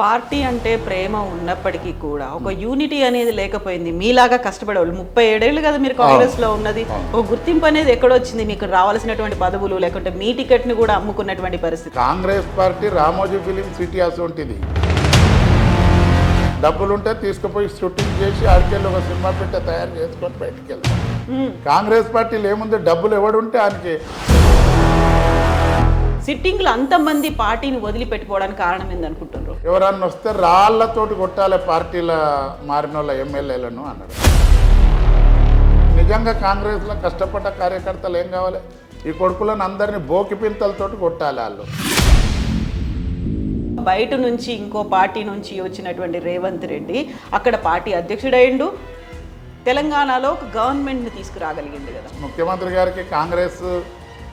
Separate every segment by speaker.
Speaker 1: Party అంటే ప్రేమ ఉన్నప్పటికీ కూడా ఒక యూనిటీ అనేది లేకపోయింది. మీలాగా కష్టపడేవాళ్ళు 37 ఏళ్ళు కదా మీరు కాంగ్రెస్ లో ఉన్నది. ఒక గుర్తింపు అనేది ఎక్కడొచ్చింది? మీకు రావాల్సినటువంటి పదవులు లేకుంటే మీ టికెట్ ని కూడా అమ్ముకున్నటువంటి పరిస్థితి.
Speaker 2: Congress party Ramoji film city అసొంటిది. డబ్బులుంటే తీసుకుపోయి షూటింగ్ చేసి ఆడికెళ్ళి ఒక సినిమా పెట్ట తయారు చేసుకొని బయటికి వెళ్తాం. కాంగ్రెస్ పార్టీలు ఏముంది, డబ్బులు ఎవడుంటే ఆయనకి.
Speaker 1: సిట్టింగ్లు అంతమంది పార్టీని వదిలిపెట్టుకోవడానికి కారణం ఏందనుకుంటున్నారు?
Speaker 2: ఎవరన్నా వస్తే రాళ్లతోటి కొట్టాలి పార్టీల మారిన వాళ్ళ ఎమ్మెల్యేలను అన్నారు. నిజంగా కాంగ్రెస్లో కష్టపడ్డ కార్యకర్తలు ఏం కావాలి? ఈ కొడుకులను అందరినీ బోకి పింతలతోటి కొట్టాలి వాళ్ళు.
Speaker 1: బయట నుంచి ఇంకో పార్టీ నుంచి వచ్చినటువంటి రేవంత్ రెడ్డి అక్కడ పార్టీ అధ్యక్షుడైండు, తెలంగాణలో ఒక గవర్నమెంట్ని తీసుకురాగలిగింది కదా.
Speaker 2: ముఖ్యమంత్రి గారికి కాంగ్రెస్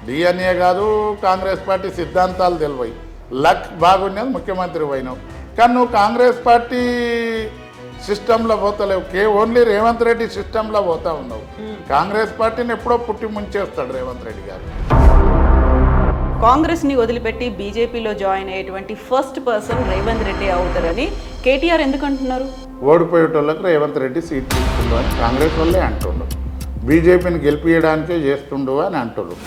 Speaker 2: డిఎన్ఏ కాదు, కాంగ్రెస్ పార్టీ సిద్ధాంతాలు తెలివాయి. లక్ బాగున్నది, ముఖ్యమంత్రి పోయినావు. కానీ నువ్వు కాంగ్రెస్ పార్టీ సిస్టంలో పోతలేవు, ఓన్లీ రేవంత్ రెడ్డి సిస్టంలో పోతా ఉన్నావు. కాంగ్రెస్ పార్టీని ఎప్పుడో పుట్టి ముంచేస్తాడు రేవంత్ రెడ్డి గారు.
Speaker 1: కాంగ్రెస్ని వదిలిపెట్టి బీజేపీలో జాయిన్ అయ్యేటువంటి ఫస్ట్ పర్సన్ రేవంత్ రెడ్డి అవుతారని కేటీఆర్ ఎందుకు అంటున్నారు?
Speaker 2: ఓడిపోయేటోళ్ళకి రేవంత్ రెడ్డి సీట్ తీసుకుండు అని కాంగ్రెస్ వాళ్ళే అంటుండ్రు. బీజేపీని గెలిపించడానికే చేస్తుండు అని అంటున్నారు.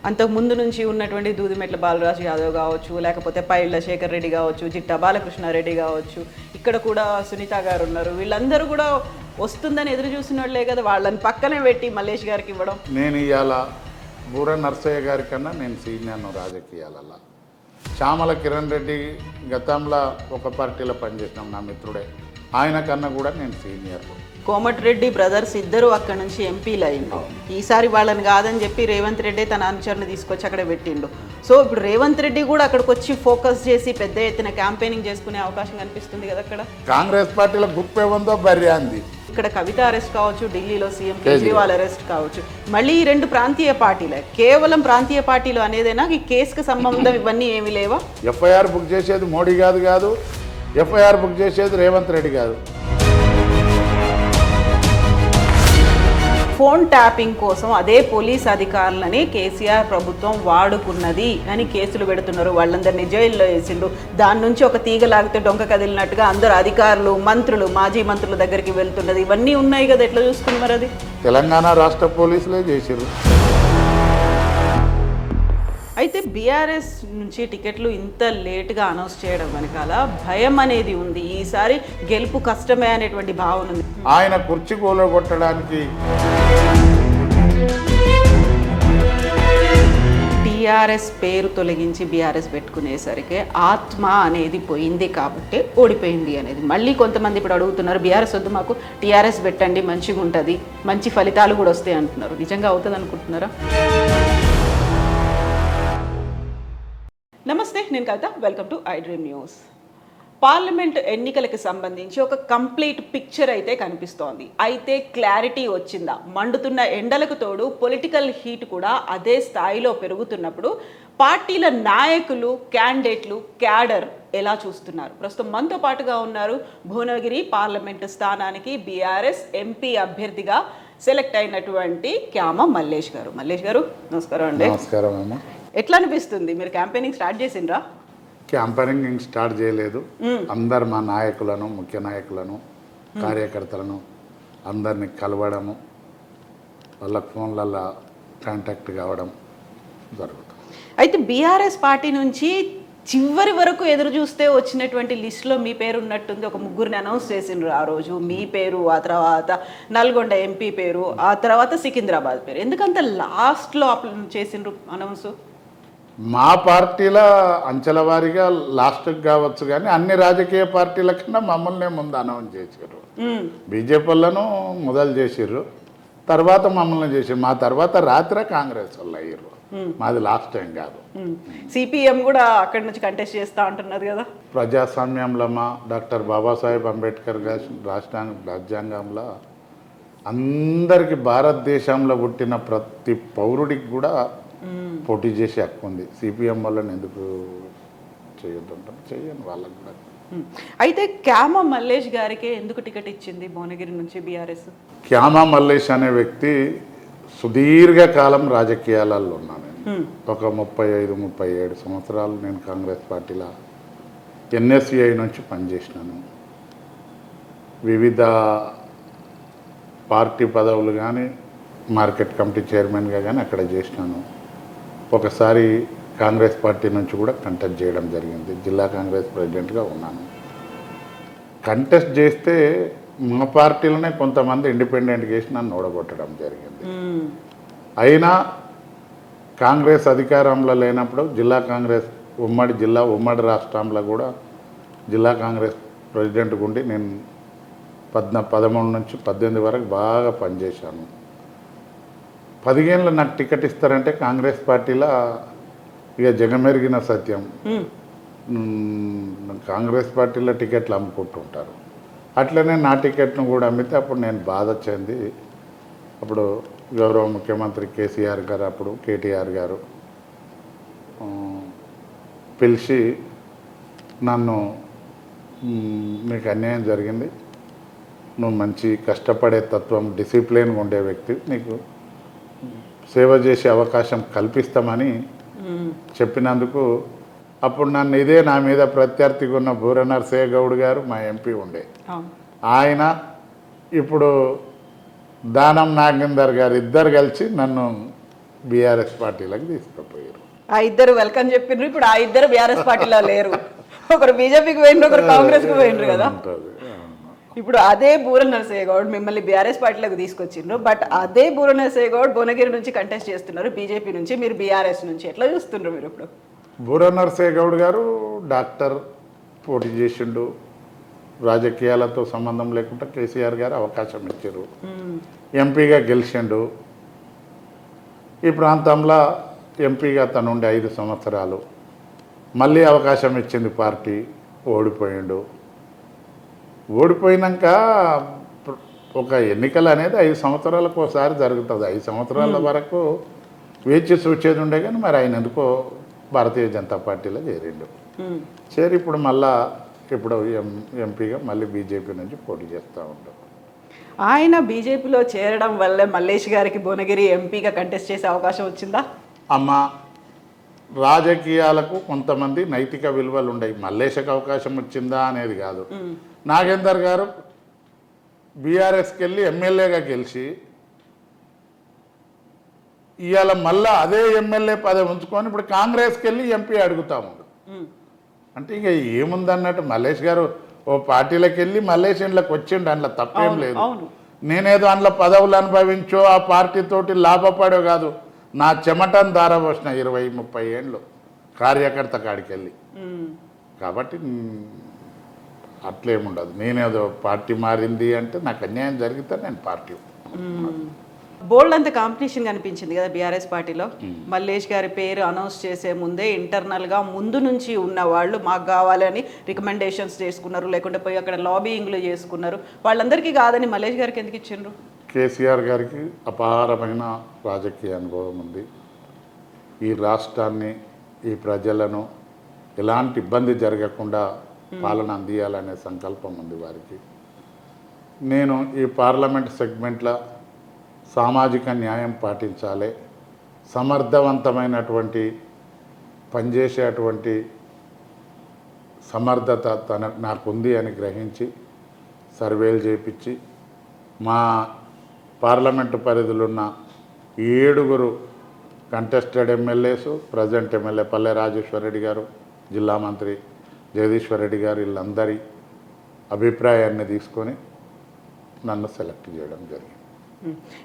Speaker 1: అంతకు ముందు నుంచి ఉన్నటువంటి దూదిమెట్ల బాలరాజు యాదవ్ కావచ్చు, లేకపోతే పైళ్ళ శేఖర్ రెడ్డి కావచ్చు, జిట్టా బాలకృష్ణారెడ్డి కావచ్చు, ఇక్కడ కూడా సునీత గారు ఉన్నారు. వీళ్ళందరూ కూడా వస్తుందని ఎదురు చూసిన వాళ్ళే కదా. వాళ్ళని పక్కనే పెట్టి మల్లేష్ గారికి ఇవ్వడం.
Speaker 2: నేను ఇవాళ బూర నర్సయ్య గారి కన్నా నేను సీనియర్ను రాజకీయాలలో. చామల కిరణ్ రెడ్డి గతంలో ఒక పార్టీలో పనిచేసినాం, నా మిత్రుడే. ఆయన కన్నా కూడా నేను సీనియర్.
Speaker 1: కోమటిరెడ్డి బ్రదర్స్ ఇద్దరు అక్కడ నుంచి ఎంపీలు అయిండు. ఈసారి వాళ్ళని కాదని చెప్పి రేవంత్ రెడ్డి తన అనుచరుని తీసుకొచ్చి అక్కడ పెట్టిండు. సో ఇప్పుడు రేవంత్ రెడ్డి కూడా అక్కడికి వచ్చి ఫోకస్ చేసి పెద్ద ఎత్తున క్యాంపెయినింగ్ చేసుకునే అవకాశం కనిపిస్తుంది కదా. అక్కడ
Speaker 2: కాంగ్రెస్ పార్టీలో గుప్పే ఉందో బర్రె అంది.
Speaker 1: ఇక్కడ కవిత అరెస్ట్ కావచ్చు, ఢిల్లీలో సీఎం కేజ్రీవాల్ అరెస్ట్ కావచ్చు. మళ్ళీ ఈ రెండు ప్రాంతీయ పార్టీలే, కేవలం ప్రాంతీయ పార్టీలు అనేదేనా? ఈ కేసుకు సంబంధం ఇవన్నీ ఏమీ లేవా?
Speaker 2: ఎఫ్ఐఆర్ బుక్ చేసేది మోడీ కాదు, ఎఫ్ఐఆర్ బుక్ చేసేది రేవంత్ రెడ్డి కాదు.
Speaker 1: ఫోన్ ట్యాపింగ్ కోసం అదే పోలీస్ అధికారులని కేసీఆర్ ప్రభుత్వం వాడుకున్నది అని కేసులు పెడుతున్నారు. వాళ్ళందరినీ జైల్లో వేసిండు. దాని నుంచి ఒక తీగ లాగితే డొంక కదిలినట్టుగా అందరు అధికారులు, మంత్రులు, మాజీ మంత్రుల దగ్గరికి వెళ్తున్నది. ఇవన్నీ ఉన్నాయి కదా, ఎట్లా చూసుకున్నారు? అది
Speaker 2: తెలంగాణ రాష్ట్ర పోలీసులే చేసిర్రు.
Speaker 1: అయితే బీఆర్ఎస్ నుంచి టికెట్లు ఇంత లేటుగా అనౌన్స్ చేయడం వెనకాల భయం అనేది ఉంది. ఈసారి గెలుపు కష్టమే అనేటువంటి భావన ఉంది.
Speaker 2: ఆయన కుర్చీ కూలగొట్టడానికి
Speaker 1: టీఆర్ఎస్ పేరు తొలగించి బీఆర్ఎస్ పెట్టుకునేసరికి ఆత్మ అనేది పోయింది కాబట్టి ఓడిపోయింది అనేది. మళ్ళీ కొంతమంది ఇప్పుడు అడుగుతున్నారు, బీఆర్ఎస్ వద్దు, మాకు టీఆర్ఎస్ పెట్టండి, మంచిగా ఉంటుంది, మంచి ఫలితాలు కూడా వస్తాయి అంటున్నారు. నిజంగా అవుతుంది అనుకుంటున్నారా? నమస్తే, నేను Kavitha. Welcome to I dream news. Parliament ఎన్నికలకు సంబంధించి ఒక కంప్లీట్ పిక్చర్ అయితే కనిపిస్తోంది. అయితే క్లారిటీ వచ్చిందా? మండుతున్న ఎండలకు తోడు పొలిటికల్ హీట్ కూడా అదే స్థాయిలో పెరుగుతున్నప్పుడు పార్టీల నాయకులు, క్యాండిడేట్లు, క్యాడర్ ఎలా చూస్తున్నారు? ప్రస్తుతం మనతో పాటుగా ఉన్నారు భువనగిరి పార్లమెంటు స్థానానికి బీఆర్ఎస్ ఎంపీ అభ్యర్థిగా సెలెక్ట్ అయినటువంటి క్యామ మల్లేష్ గారు. మల్లేష్ గారు నమస్కారం అండి.
Speaker 2: నమస్కారం అమ్మ.
Speaker 1: ఎట్లా అనిపిస్తుంది? మీరు క్యాంపెయినింగ్ స్టార్ట్ చేసిండ్రా?
Speaker 2: క్యాంపెయినింగ్ స్టార్ట్ చేయలేదు. అందరు మా నాయకులను, ముఖ్య నాయకులను, కార్యకర్తలను అందరినీ కలవడము, వాళ్ళ ఫోన్లలో కాంటాక్ట్ కావడం జరుగుతుంది.
Speaker 1: అయితే బీఆర్ఎస్ పార్టీ నుంచి చివరి వరకు ఎదురు చూస్తే వచ్చినటువంటి లిస్టులో మీ పేరు ఉన్నట్టుంది. ఒక ముగ్గురిని అనౌన్స్ చేసిండ్రు ఆ రోజు. మీ పేరు, ఆ తర్వాత నల్గొండ ఎంపీ పేరు, ఆ తర్వాత సికింద్రాబాద్ పేరు. ఎందుకంత లాస్ట్లో చేసిండ్రు అనౌన్స్?
Speaker 2: మా పార్టీలో అంచెల వారీగా లాస్ట్కి కావచ్చు, కానీ అన్ని రాజకీయ పార్టీల కన్నా మమ్మల్ని ముందు అనౌన్స్ చేసారు. బీజేపీ వాళ్ళను మొదలు చేసిర్రు, తర్వాత మమ్మల్ని చేసారు. మా తర్వాత రాత్రి కాంగ్రెస్ వాళ్ళు అయ్యారు. మాది లాస్ట్ టైం కాదు.
Speaker 1: సిపిఎం కూడా అక్కడి నుంచి కంటెస్ట్ చేస్తా అంటున్నది కదా.
Speaker 2: ప్రజాస్వామ్యంలో మా డాక్టర్ బాబాసాహెబ్ అంబేద్కర్ గారి రాజ్యాంగంలో అందరికీ, భారతదేశంలో పుట్టిన ప్రతి పౌరుడికి కూడా పోటీ చేసే హక్కు ఉంది. సిపిఎం వాళ్ళని ఎందుకు చేయొద్దంటారు? చెయ్యను వాళ్ళకి కూడా.
Speaker 1: అయితే క్యామ మల్లేష్ గారికి ఎందుకు టికెట్ ఇచ్చింది భువనగిరి నుంచి బీఆర్ఎస్?
Speaker 2: క్యామ మల్లేష్ అనే వ్యక్తి సుదీర్ఘకాలం రాజకీయాలలో ఉన్నాను. ఒక 35-37 సంవత్సరాలు నేను కాంగ్రెస్ పార్టీలో ఎన్ఎస్సిఐ నుంచి పనిచేసినాను. వివిధ పార్టీ పదవులు కానీ మార్కెట్ కమిటీ చైర్మన్గా కానీ అక్కడ చేసినాను. ఒకసారి కాంగ్రెస్ పార్టీ నుంచి కూడా కంటెస్ట్ చేయడం జరిగింది. జిల్లా కాంగ్రెస్ ప్రెసిడెంట్గా ఉన్నాను. కంటెస్ట్ చేస్తే మా పార్టీలోనే కొంతమంది ఇండిపెండెంట్ చేసి నన్ను ఓడగొట్టడం జరిగింది. అయినా కాంగ్రెస్ అధికారంలో లేనప్పుడు జిల్లా కాంగ్రెస్ ఉమ్మడి రాష్ట్రంలో కూడా జిల్లా కాంగ్రెస్ ప్రెసిడెంట్ ఉండి నేను 13 నుంచి 18 వరకు బాగా పనిచేశాను. 10 ఏళ్ళు నాకు టికెట్ ఇస్తారంటే కాంగ్రెస్ పార్టీలో ఇక జగమెరిగిన సత్యం, కాంగ్రెస్ పార్టీలో టికెట్లు అమ్ముకుంటుంటారు. అట్లనే నా టికెట్ను కూడా అమ్మితే అప్పుడు నేను బాధ చెంది అప్పుడు గౌరవ ముఖ్యమంత్రి కేసీఆర్ గారు, అప్పుడు కేటీఆర్ గారు పిలిచి నన్ను నీకు అన్యాయం జరిగింది, నువ్వు మంచి కష్టపడే తత్వం డిసిప్లిన్గా ఉండే వ్యక్తి, నీకు సేవ చేసే అవకాశం కల్పిస్తామని చెప్పినందుకు అప్పుడు నన్ను నా మీద ప్రత్యర్థిగా ఉన్న బూర నరసయ్య గౌడ్ గారు మా ఎంపీ ఉండే, ఆయన ఇప్పుడు దానం నాగేందర్ గారు ఇద్దరు కలిసి నన్ను బీఆర్ఎస్ పార్టీలకు తీసుకుపోయారు.
Speaker 1: ఆ ఇద్దరు వెల్కమ్ చెప్పిండ్రు. ఇప్పుడు ఆ ఇద్దరు బీఆర్ఎస్ పార్టీలో లేరు. ఒకరు బీజేపీకి పోయిండ్రు, ఒకరు కాంగ్రెస్కి పోయిండ్రు కదా. ఇప్పుడు అదే బూర నరసయ్య గౌడ్ మిమ్మల్ని బీఆర్ఎస్ పార్టీలోకి తీసుకొచ్చిండ్రు. బట్ అదే బూర నరసయ్య గౌడ్ భువనగిరి నుంచి కంటెస్ట్ చేస్తున్నారు, బీజేపీ నుంచి, మీరు బీఆర్ఎస్ నుంచి. ఎట్లా చూస్తుండ్రు మీరు ఇప్పుడు?
Speaker 2: బూర నరసయ్య గౌడ్ గారు డాక్టర్, పోటీ చేసిండు, రాజకీయాలతో సంబంధం లేకుండా కేసీఆర్ గారు అవకాశం ఇచ్చారు, ఎంపీగా గెలిచిండు. ఈ ప్రాంతంలో ఎంపీగా తనుండి 5 సంవత్సరాలు, మళ్ళీ అవకాశం ఇచ్చింది పార్టీ, ఓడిపోయిండు. ఓడిపోయినాక ఒక ఎన్నికలు అనేది 5 సంవత్సరాలకు ఒకసారి జరుగుతుంది. 5 సంవత్సరాల వరకు వేచి చూచేది ఉండే, కానీ మరి ఆయన ఎందుకో భారతీయ జనతా పార్టీలో చేరిండు. చేరి ఇప్పుడు ఇప్పుడు ఎంపీగా మళ్ళీ బీజేపీ నుంచి పోటీ చేస్తూ ఉంటాడు.
Speaker 1: ఆయన బీజేపీలో చేరడం వల్లే మల్లేష్ గారికి భువనగిరి ఎంపీగా కంటెస్ట్ చేసే అవకాశం వచ్చిందా?
Speaker 2: అమ్మ, రాజకీయాలకు కొంతమంది నైతిక విలువలు ఉన్నాయి. మల్లేష్కి అవకాశం వచ్చిందా అనేది కాదు. నాగేందర్ గారు బీఆర్ఎస్కి వెళ్ళి ఎమ్మెల్యేగా గెలిచి ఇవాళ మళ్ళా అదే ఎమ్మెల్యే పదవి ఉంచుకొని ఇప్పుడు కాంగ్రెస్కి వెళ్ళి ఎంపీ అడుగుతాము. అంటే ఇక ఏముందన్నట్టు మల్లేష్ గారు ఓ పార్టీలకు వెళ్ళి మల్లేష్ ఇంట్లోకి వచ్చిండు, అందులో తప్పేం లేదు. నేనేదో అందులో పదవులు అనుభవించో ఆ పార్టీతోటి లాభపడో కాదు, నా చెమటను దారపోసిన 20-30 ఏళ్ళు కార్యకర్త కాడికి వెళ్ళి. కాబట్టి అట్లేముండదు. నేనేదో పార్టీ మారింది అంటే నాకు అన్యాయం జరిగితే నేను పార్టీ.
Speaker 1: బోల్డ్ అంత కాంపిటీషన్ కనిపించింది కదా బీఆర్ఎస్ పార్టీలో. మల్లేష్ గారి పేరు అనౌన్స్ చేసే ముందే ఇంటర్నల్గా ముందు నుంచి ఉన్న వాళ్ళు మాకు కావాలని రికమెండేషన్స్ చేసుకున్నారు, లేకుంటే పోయి అక్కడ లాబీయింగ్లు చేసుకున్నారు. వాళ్ళందరికీ కాదని మల్లేష్ గారికి ఎందుకు ఇచ్చిండ్రు?
Speaker 2: కేసీఆర్ గారికి అపారమైన రాజకీయ అనుభవం ఉంది. ఈ రాష్ట్రాన్ని, ఈ ప్రజలను ఎలాంటి ఇబ్బంది జరగకుండా పాలన అందియాలనే సంకల్పం ఉంది వారికి. నేను ఈ పార్లమెంట్ సెగ్మెంట్లో సామాజిక న్యాయం పాటించాలి, సమర్థవంతమైనటువంటి పనిచేసేటువంటి సమర్థత నాకుంది అని గ్రహించి సర్వేలు చేయించి మా పార్లమెంటు పరిధిలో ఉన్న 7 కంటెస్టెడ్ ఎమ్మెల్యేస్, ప్రజెంట్ ఎమ్మెల్యే పల్లె రాజేశ్వరరెడ్డి గారు, జిల్లా మంత్రి జగదీశ్వరరెడ్డి గారు, వీళ్ళందరి అభిప్రాయాన్ని తీసుకొని నన్ను సెలెక్ట్ చేయడం జరిగింది.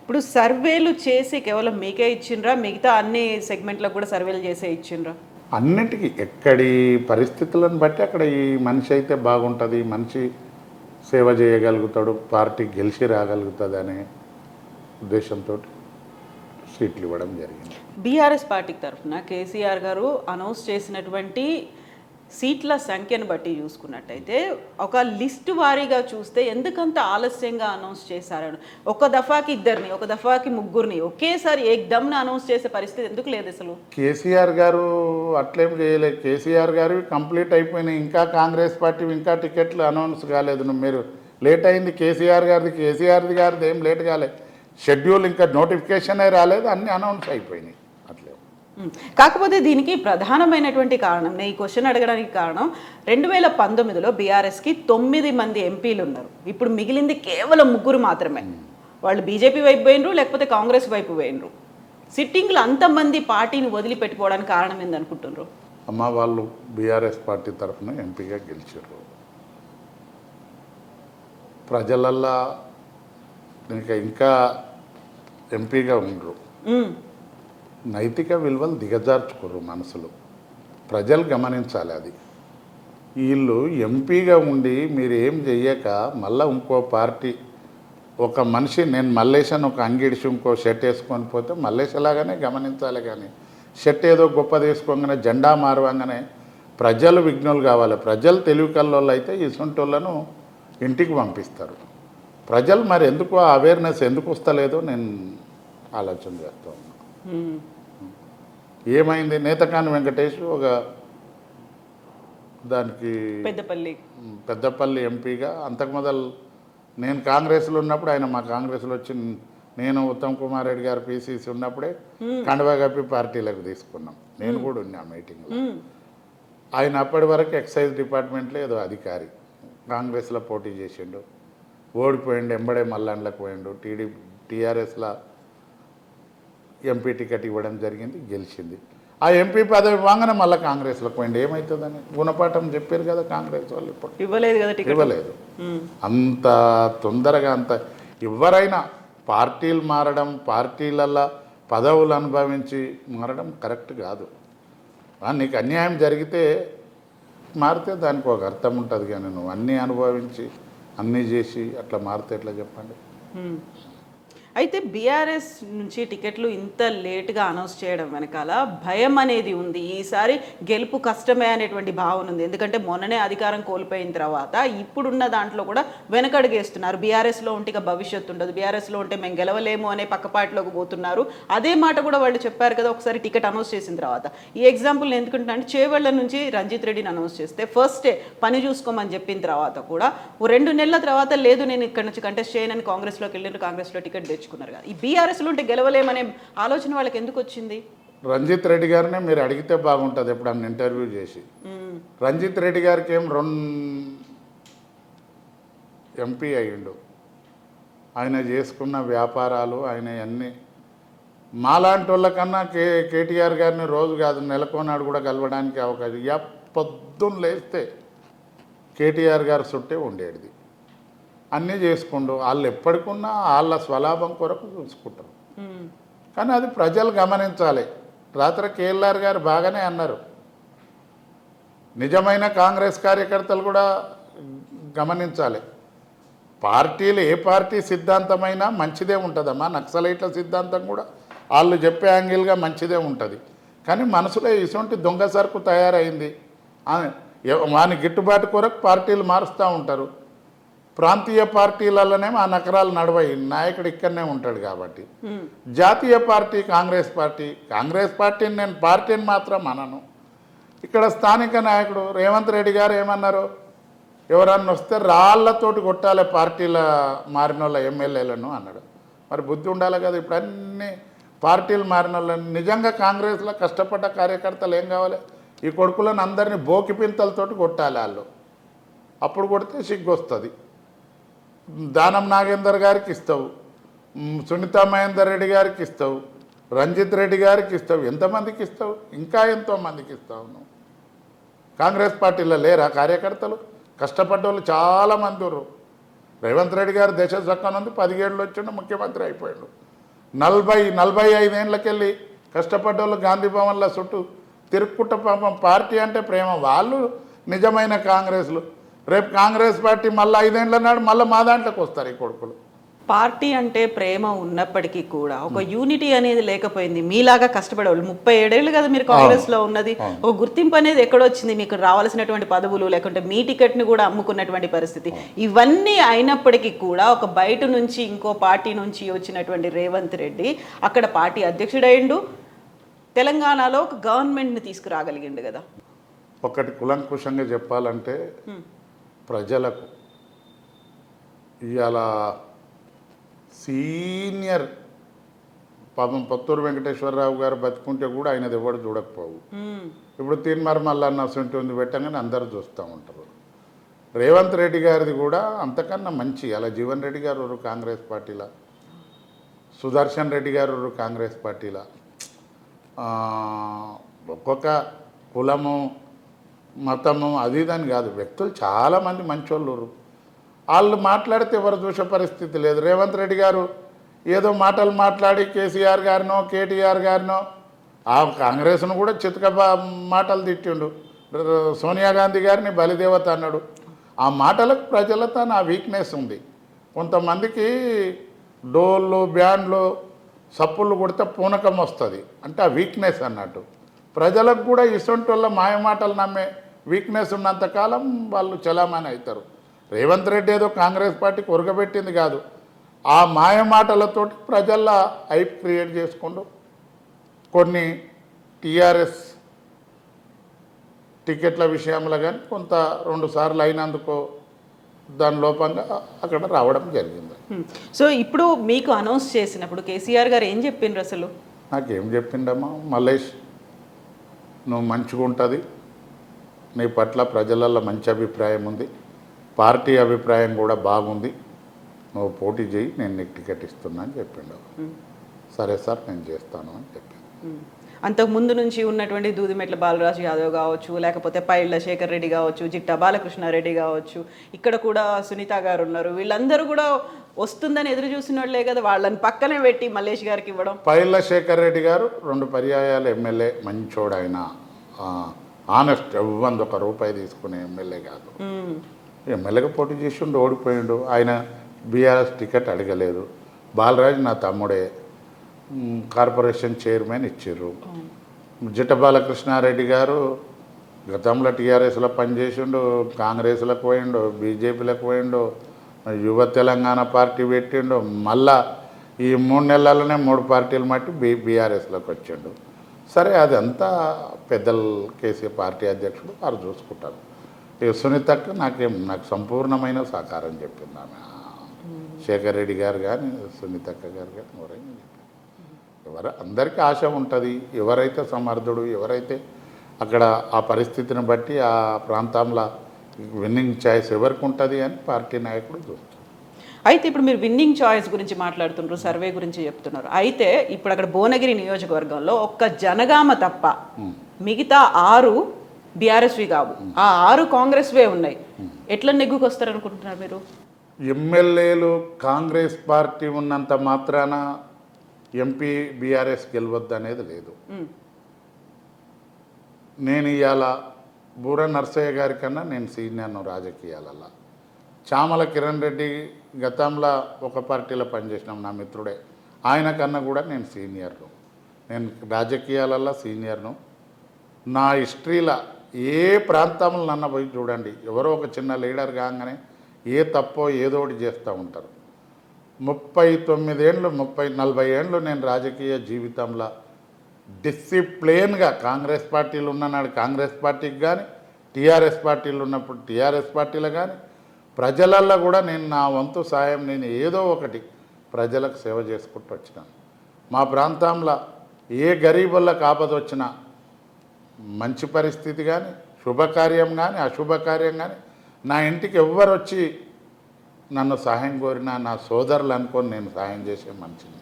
Speaker 1: ఇప్పుడు సర్వేలు చేసి కేవలం మీకే ఇచ్చిండ్రా, మిగతా అన్ని సెగ్మెంట్లకు కూడా సర్వేలు చేసే ఇచ్చిండ్రా?
Speaker 2: అన్నిటికీ ఎక్కడి పరిస్థితులను బట్టి అక్కడ ఈ మనిషి అయితే బాగుంటుంది, మనిషి సేవ చేయగలుగుతాడు, పార్టీ గెలిచి రాగలుగుతుంది అనే ఉద్దేశంతో సీట్లు ఇవ్వడం జరిగింది.
Speaker 1: బీఆర్ఎస్ పార్టీకి తరఫున కేసీఆర్ గారు అనౌన్స్ చేసినటువంటి సీట్ల సంఖ్యను బట్టి చూసుకున్నట్టయితే ఒక లిస్టు వారీగా చూస్తే ఎందుకంత ఆలస్యంగా అనౌన్స్ చేశారని, ఒక దఫాకి 2, ఒక దఫాకి 3 ఒకేసారి ఏకదమ్న అనౌన్స్ చేసే పరిస్థితి ఎందుకు లేదు అసలు?
Speaker 2: కేసీఆర్ గారు అట్లేం చేయలేదు. కేసీఆర్ గారు కంప్లీట్ అయిపోయినాయి, ఇంకా కాంగ్రెస్ పార్టీ ఇంకా టికెట్లు అనౌన్స్ కాలేదు. మీరు లేట్ అయింది కేసీఆర్ గారిది ఏం లేట్ కాలేదు. షెడ్యూల్ ఇంకా నోటిఫికేషన్ రాలేదు, అన్నీ అనౌన్స్ అయిపోయినాయి. అట్లే
Speaker 1: కాకపోతే దీనికి ప్రధానమైనటువంటి కారణం, నేను ఈ క్వశ్చన్ అడగడానికి కారణం 2019లో బీఆర్ఎస్కి 9 మంది ఎంపీలు ఉన్నారు. ఇప్పుడు మిగిలింది కేవలం 3 మాత్రమే. వాళ్ళు బీజేపీ వైపు పోయినరు, లేకపోతే కాంగ్రెస్ వైపు పోయినరు. సిట్టింగ్లు అంతమంది పార్టీని వదిలిపెట్టుకోవడానికి కారణం ఏందనుకుంటున్నారు?
Speaker 2: అమ్మ, వాళ్ళు బీఆర్ఎస్ పార్టీ తరఫున ఎంపీగా గెలిచారు. ప్రజలల్లా ఇంకా ఎంపీగా ఉండరు. నైతిక విలువలు దిగజార్చుకోరు మనసులో. ప్రజలు గమనించాలి అది. వీళ్ళు ఎంపీగా ఉండి మీరు ఏం చెయ్యక మళ్ళీ ఇంకో పార్టీ, ఒక మనిషి, నేను మల్లేశన్ ఒక అంగిడిసి ఇంకో షర్ట్ వేసుకొని పోతే మల్లేశలాగానే గమనించాలి. కానీ షర్ట్ ఏదో గొప్పది వేసుకోగానే జెండా మారవంగానే ప్రజలు విఘ్నులు కావాలి. ప్రజలు తెలివి కల్లోళ్ళు అయితే ఇసుంటోళ్ళను ఇంటికి పంపిస్తారు. ప్రజలు మరి ఎందుకు అవేర్నెస్ ఎందుకు వస్తలేదో నేను ఆలోచన చేస్తూ ఉన్నాను. ఏమైంది? నేతకాని వెంకటేష్ ఒక దానికి పెద్దపల్లి ఎంపీగా, అంతకు మొదలు నేను కాంగ్రెస్లో ఉన్నప్పుడు ఆయన మా కాంగ్రెస్లో వచ్చి, నేను ఉత్తమ్ కుమార్ రెడ్డి గారు పీసీసీ ఉన్నప్పుడే కండువా కప్పి పార్టీలకు తీసుకున్నాం. నేను కూడా ఉన్నా మీటింగ్లో. ఆయన అప్పటి వరకు ఎక్సైజ్ డిపార్ట్మెంట్లో ఏదో అధికారి, కాంగ్రెస్లో పోటీ చేసిండు, ఓడిపోయిండు, ఎంబడే మల్లాండ్లకు పోయిండు. టీఆర్ఎస్లో ఎంపీ టికెట్ ఇవ్వడం జరిగింది, గెలిచింది. ఆ ఎంపీ పదవి వాంగనే మళ్ళీ కాంగ్రెస్లోకి పోయింది. ఏమవుతుందని గుణపాఠం చెప్పారు కదా కాంగ్రెస్ వాళ్ళు. ఇప్పుడు
Speaker 1: ఇవ్వలేదు కదా,
Speaker 2: ఇవ్వలేదు. అంత తొందరగా అంత ఎవరైనా పార్టీలు మారడం, పార్టీలల్లో పదవులు అనుభవించి మారడం కరెక్ట్ కాదు. నీకు అన్యాయం జరిగితే మారితే దానికి ఒక అర్థం ఉంటుంది. కానీ నువ్వు అన్నీ అనుభవించి అన్నీ చేసి అట్లా మారితే ఎట్లా చెప్పండి?
Speaker 1: అయితే బీఆర్ఎస్ నుంచి టికెట్లు ఇంత లేట్గా అనౌన్స్ చేయడం వెనకాల భయం అనేది ఉంది. ఈసారి గెలుపు కష్టమే అనేటువంటి భావన ఉంది. ఎందుకంటే మొన్ననే అధికారం కోల్పోయిన తర్వాత ఇప్పుడున్న దాంట్లో కూడా వెనకడుగేస్తున్నారు. బీఆర్ఎస్లో ఉంటే ఇక భవిష్యత్తు ఉండదు, బీఆర్ఎస్లో ఉంటే మేము గెలవలేము అనే పక్కపాటిలోకి పోతున్నారు. అదే మాట కూడా వాళ్ళు చెప్పారు కదా ఒకసారి టికెట్ అనౌన్స్ చేసిన తర్వాత. ఈ ఎగ్జాంపుల్ ఎందుకంటే అంటే చేవెళ్ల నుంచి రంజిత్ రెడ్డిని అనౌన్స్ చేస్తే ఫస్ట్ డే పని చూసుకోమని చెప్పిన తర్వాత కూడా 2 నెలల తర్వాత లేదు నేను ఇక్కడ నుంచి కంటెస్ట్ చేయనని కాంగ్రెస్లోకి వెళ్ళిన, కాంగ్రెస్లో టికెట్ తెచ్చుకున్నారు కదా. ఈ బీఆర్ఎస్లో ఉంటే గెలవలేమనే ఆలోచన వాళ్ళకి ఎందుకు వచ్చింది?
Speaker 2: రంజిత్ రెడ్డి గారినే మీరు అడిగితే బాగుంటుంది. ఎప్పుడన్నా ఇంటర్వ్యూ చేసి రంజిత్ రెడ్డి గారికి ఏం 2 ఎంపీ అయ్యిండు. ఆయన చేసుకున్న వ్యాపారాలు ఆయన అన్నీ మాలాంటి వాళ్ళకన్నా కేటీఆర్ గారిని రోజు కాదు నెలకోనాడు కూడా కలవడానికి అవకాశం. పొద్దున్న లేస్తే కేటీఆర్ గారు చుట్టే ఉండేది. అన్నీ చేసుకుంటూ వాళ్ళు ఎప్పటికున్నా వాళ్ళ స్వలాభం కొరకు చూసుకుంటారు. కానీ అది ప్రజలు గమనించాలి. రాత్రి కేఎల్ఆర్ గారు బాగానే అన్నారు. నిజమైన కాంగ్రెస్ కార్యకర్తలు కూడా గమనించాలి. పార్టీలు ఏ పార్టీ సిద్ధాంతమైనా మంచిదే ఉంటుందమ్మా. నక్సలైట్ల సిద్ధాంతం కూడా వాళ్ళు చెప్పే యాంగిల్గా మంచిదే ఉంటుంది. కానీ మనసులో ఇటువంటి దొంగ సరుకు తయారైంది. వాని గిట్టుబాటు కొరకు పార్టీలు మారుస్తూ ఉంటారు. ప్రాంతీయ పార్టీలలోనే ఆ నకరాలు నడవాయి. నాయకుడు ఇక్కడనే ఉంటాడు కాబట్టి. జాతీయ పార్టీ కాంగ్రెస్ పార్టీని నేను పార్టీని మాత్రం అనను. ఇక్కడ స్థానిక నాయకుడు రేవంత్ రెడ్డి గారు ఏమన్నారు? ఎవరన్నా వస్తే రాళ్లతోటి కొట్టాలి పార్టీల మారిన వాళ్ళ ఎమ్మెల్యేలను అన్నాడు. మరి బుద్ధి ఉండాలి కదా. ఇప్పుడు అన్ని పార్టీలు మారిన వాళ్ళని నిజంగా కాంగ్రెస్లో కష్టపడ్డ కార్యకర్తలు ఏం కావాలి? ఈ కొడుకులను అందరినీ బోకిపింతలతోటి కొట్టాలి వాళ్ళు. అప్పుడు కొడితే సిగ్గు వస్తుంది. దానం నాగేందర్ గారికి ఇస్తావు, సునీతా మహేందర్ రెడ్డి గారికి ఇస్తావు, రంజిత్ రెడ్డి గారికి ఇస్తావు, ఎంతమందికి ఇస్తావు? ఇంకా ఎంతోమందికి ఇస్తావు నువ్వు. కాంగ్రెస్ పార్టీలో లేరా కార్యకర్తలు? కష్టపడ్డ వాళ్ళు చాలామంది ఉన్నారు. రేవంత్ రెడ్డి గారు దేశ చక్కనుంది, 10 ఏళ్ళు వచ్చిండు, ముఖ్యమంత్రి అయిపోయాడు. 40-45 ఏళ్ళకెళ్ళి కష్టపడ్డ వాళ్ళు గాంధీ భవన్ల చుట్టూ తిరుక్కుంట పాపం. పార్టీ అంటే ప్రేమ. వాళ్ళు నిజమైన కాంగ్రెస్లు. రేపు కాంగ్రెస్ పార్టీ మళ్ళీ 5 ఏళ్ళ నాడు మళ్ళీ మా దాంట్లోకి వస్తారు ఈ కొడుకులు.
Speaker 1: పార్టీ అంటే ప్రేమ ఉన్నప్పటికీ కూడా ఒక యూనిటీ అనేది లేకపోయింది. మీలాగా కష్టపడేవాళ్ళు 37 ఏళ్ళు కదా మీరు కాంగ్రెస్లో ఉన్నది. ఒక గుర్తింపు అనేది ఎక్కడొచ్చింది? మీకు రావాల్సినటువంటి పదవులు లేకుంటే మీ టికెట్ని కూడా అమ్ముకున్నటువంటి పరిస్థితి. ఇవన్నీ అయినప్పటికీ కూడా ఒక బయట నుంచి ఇంకో పార్టీ నుంచి వచ్చినటువంటి రేవంత్ రెడ్డి అక్కడ పార్టీ అధ్యక్షుడైండు. తెలంగాణలో ఒక గవర్నమెంట్ని తీసుకురాగలిగిండు కదా.
Speaker 2: ఒకటి కులంకుశంగా చెప్పాలంటే ప్రజలకు ఇవాళ సీనియర్ పాపం పొత్తూరు వెంకటేశ్వరరావు గారు బతుకుంటే కూడా ఆయనది ఎవడు చూడకపోవు.
Speaker 1: మ్మ్.
Speaker 2: ఇప్పుడు తీన్మార్ మల్లన్న సొంటి ఉంది పెట్టగానే అందరూ చూస్తూ ఉంటారు. రేవంత్ రెడ్డి గారిది కూడా అంతకన్నా మంచి. అలా జీవన్ రెడ్డి గారు ఎవరు కాంగ్రెస్ పార్టీలో, సుదర్శన్ రెడ్డి గారు ఎవరు కాంగ్రెస్ పార్టీలో. ఒక్కొక్క కులము మతము అది ఇదని కాదు, వ్యక్తులు చాలామంది మంచోళ్ళు ఉర్రు. వాళ్ళు మాట్లాడితే ఎవరు చూసే పరిస్థితి లేదు. రేవంత్ రెడ్డి గారు ఏదో మాటలు మాట్లాడి కేసీఆర్ గారినో కేటీఆర్ గారినో ఆ కాంగ్రెస్ను కూడా చితక మాటలు తిట్టిండు. సోనియా గాంధీ గారిని బలిదేవత అన్నాడు. ఆ మాటలకు ప్రజలతో నా వీక్నెస్ ఉంది. కొంతమందికి డోళ్ళు బ్యాండ్లు సప్పుళ్ళు కొడితే పూనకం వస్తుంది, అంటే ఆ వీక్నెస్ అన్నట్టు. ప్రజలకు కూడా ఇసొంటి వాళ్ళ మాయ మాటలు నమ్మే వీక్నెస్ ఉన్నంతకాలం వాళ్ళు చలామణి అవుతారు. రేవంత్ రెడ్డి ఏదో కాంగ్రెస్ పార్టీకి ఉరగబెట్టింది కాదు, ఆ మాయ మాటలతోటి ప్రజల్లో హైప్ క్రియేట్ చేసుకుంటూ కొన్ని టీఆర్ఎస్ టికెట్ల విషయంలో కానీ కొంత 2 సార్లు అయినందుకు దాని లోపంగా అక్కడ రావడం జరిగింది.
Speaker 1: సో ఇప్పుడు మీకు అనౌన్స్ చేసినప్పుడు కేసీఆర్ గారు ఏం చెప్పిండ్రు అసలు?
Speaker 2: నాకేం చెప్పిండమ్మా, మల్లేష్ నువ్వు మంచిగా ఉంటుంది, నీ పట్ల ప్రజలలో మంచి అభిప్రాయం ఉంది, పార్టీ అభిప్రాయం కూడా బాగుంది, నువ్వు పోటీ చేయి, నేను నీకు టికెట్ ఇస్తున్నా అని చెప్పిండు. సరే సార్ నేను చేస్తాను అని చెప్పాను.
Speaker 1: అంతకు ముందు నుంచి ఉన్నటువంటి దూదిమెట్ల బాలరాజు యాదవ్ కావచ్చు, లేకపోతే పైళ్ళ శేఖర్ రెడ్డి కావచ్చు, జిట్టా బాలకృష్ణారెడ్డి కావచ్చు, ఇక్కడ కూడా సునీత గారు ఉన్నారు. వీళ్ళందరూ కూడా వస్తుందని ఎదురు చూసిన వాళ్ళే కదా, వాళ్ళని పక్కనే పెట్టి మల్లేష్ గారికి ఇవ్వడం.
Speaker 2: పైళ్ళ శేఖర్ రెడ్డి గారు 2 పర్యాయాలు ఎమ్మెల్యే, మంచోడు ఆయన, ఆనెస్ట్, ఇవ్వంది ₹1 తీసుకునే ఎమ్మెల్యే కాదు. ఎమ్మెల్యేగా పోటీ చేసిండు, ఓడిపోయిండు. ఆయన బీఆర్ఎస్ టికెట్ అడగలేదు. బాలరాజు నా తమ్ముడే, కార్పొరేషన్ చైర్మన్ ఇచ్చిర్రు. జిట్ట బాలకృష్ణారెడ్డి గారు గతంలో టీఆర్ఎస్లో పనిచేసిండు, కాంగ్రెస్లకు పోయిండు, బీజేపీలకు పోయిండు, యువ తెలంగాణ పార్టీ పెట్టిండు. మళ్ళా ఈ 3 నెలలనే 3 పార్టీలు మట్టి బీఆర్ఎస్లోకి వచ్చిండు. సరే అదంతా పెద్దలు కేసీఆర్ పార్టీ అధ్యక్షుడు వారు చూసుకుంటారు. ఇక సునీతకు నాకు సంపూర్ణమైన సహకారం చెప్పింది ఆమె. శేఖర్ రెడ్డి గారు కానీ సునీతక్క గారు కానీ ఎవరైనా చెప్పారు. అందరికీ ఆశ ఉంటుంది, ఎవరైతే సమర్థుడు, ఎవరైతే అక్కడ ఆ పరిస్థితిని బట్టి ఆ ప్రాంతంలో విన్నింగ్ ఛాయిస్ ఎవరికి ఉంటుంది అని పార్టీ నాయకుడు చూస్తారు.
Speaker 1: అయితే ఇప్పుడు మీరు విన్నింగ్ చాయిస్ గురించి మాట్లాడుతున్నారు, సర్వే గురించి చెప్తున్నారు. అయితే ఇప్పుడు అక్కడ భువనగిరి నియోజకవర్గంలో ఒక్క జనగామ తప్ప మిగతా 6 బీఆర్ఎస్వి కావు, ఆ 6 కాంగ్రెస్వే ఉన్నాయి. ఎట్లా నెగ్గుకు వస్తారనుకుంటున్నారు మీరు?
Speaker 2: ఎమ్మెల్యేలు కాంగ్రెస్ పార్టీ ఉన్నంత మాత్రాన ఎంపీ బీఆర్ఎస్ గెలవద్దు అనేది లేదు. నేను ఇవాళ బూర నర్సయ్య గారి కన్నా నేను సీనియర్ను రాజకీయాలలో. చామల కిరణ్ రెడ్డి గతంలో ఒక పార్టీలో పనిచేసినాం, నా మిత్రుడే, ఆయన కన్నా కూడా నేను సీనియర్ను. నేను రాజకీయాలలో సీనియర్ను. నా హిస్టరీలో ఏ ప్రాంతంలో నన్న పోయి చూడండి, ఎవరో ఒక చిన్న లీడర్ కాగానే ఏ తప్పో ఏదో ఒకటి చేస్తూ ఉంటారు. 39 ఏళ్ళు 40 ఏళ్ళు నేను రాజకీయ జీవితంలో డిసిప్లిన్గా కాంగ్రెస్ పార్టీలు ఉన్ననాడు కాంగ్రెస్ పార్టీకి కానీ, టీఆర్ఎస్ పార్టీలు ఉన్నప్పుడు టీఆర్ఎస్ పార్టీలు కానీ, ప్రజలల్లో కూడా నేను నా వంతు సాయం నేను ఏదో ఒకటి ప్రజలకు సేవ చేసుకుంటూ వచ్చినాను. మా ప్రాంతంలో ఏ గరీబులకు ఆపద వచ్చినా, మంచి పరిస్థితి కానీ, శుభకార్యం కానీ, అశుభకార్యం కానీ, నా ఇంటికి ఎవ్వరు వచ్చి నన్ను సహాయం కోరినా నా సోదరులు అనుకొని నేను సహాయం చేసే మనిషిని.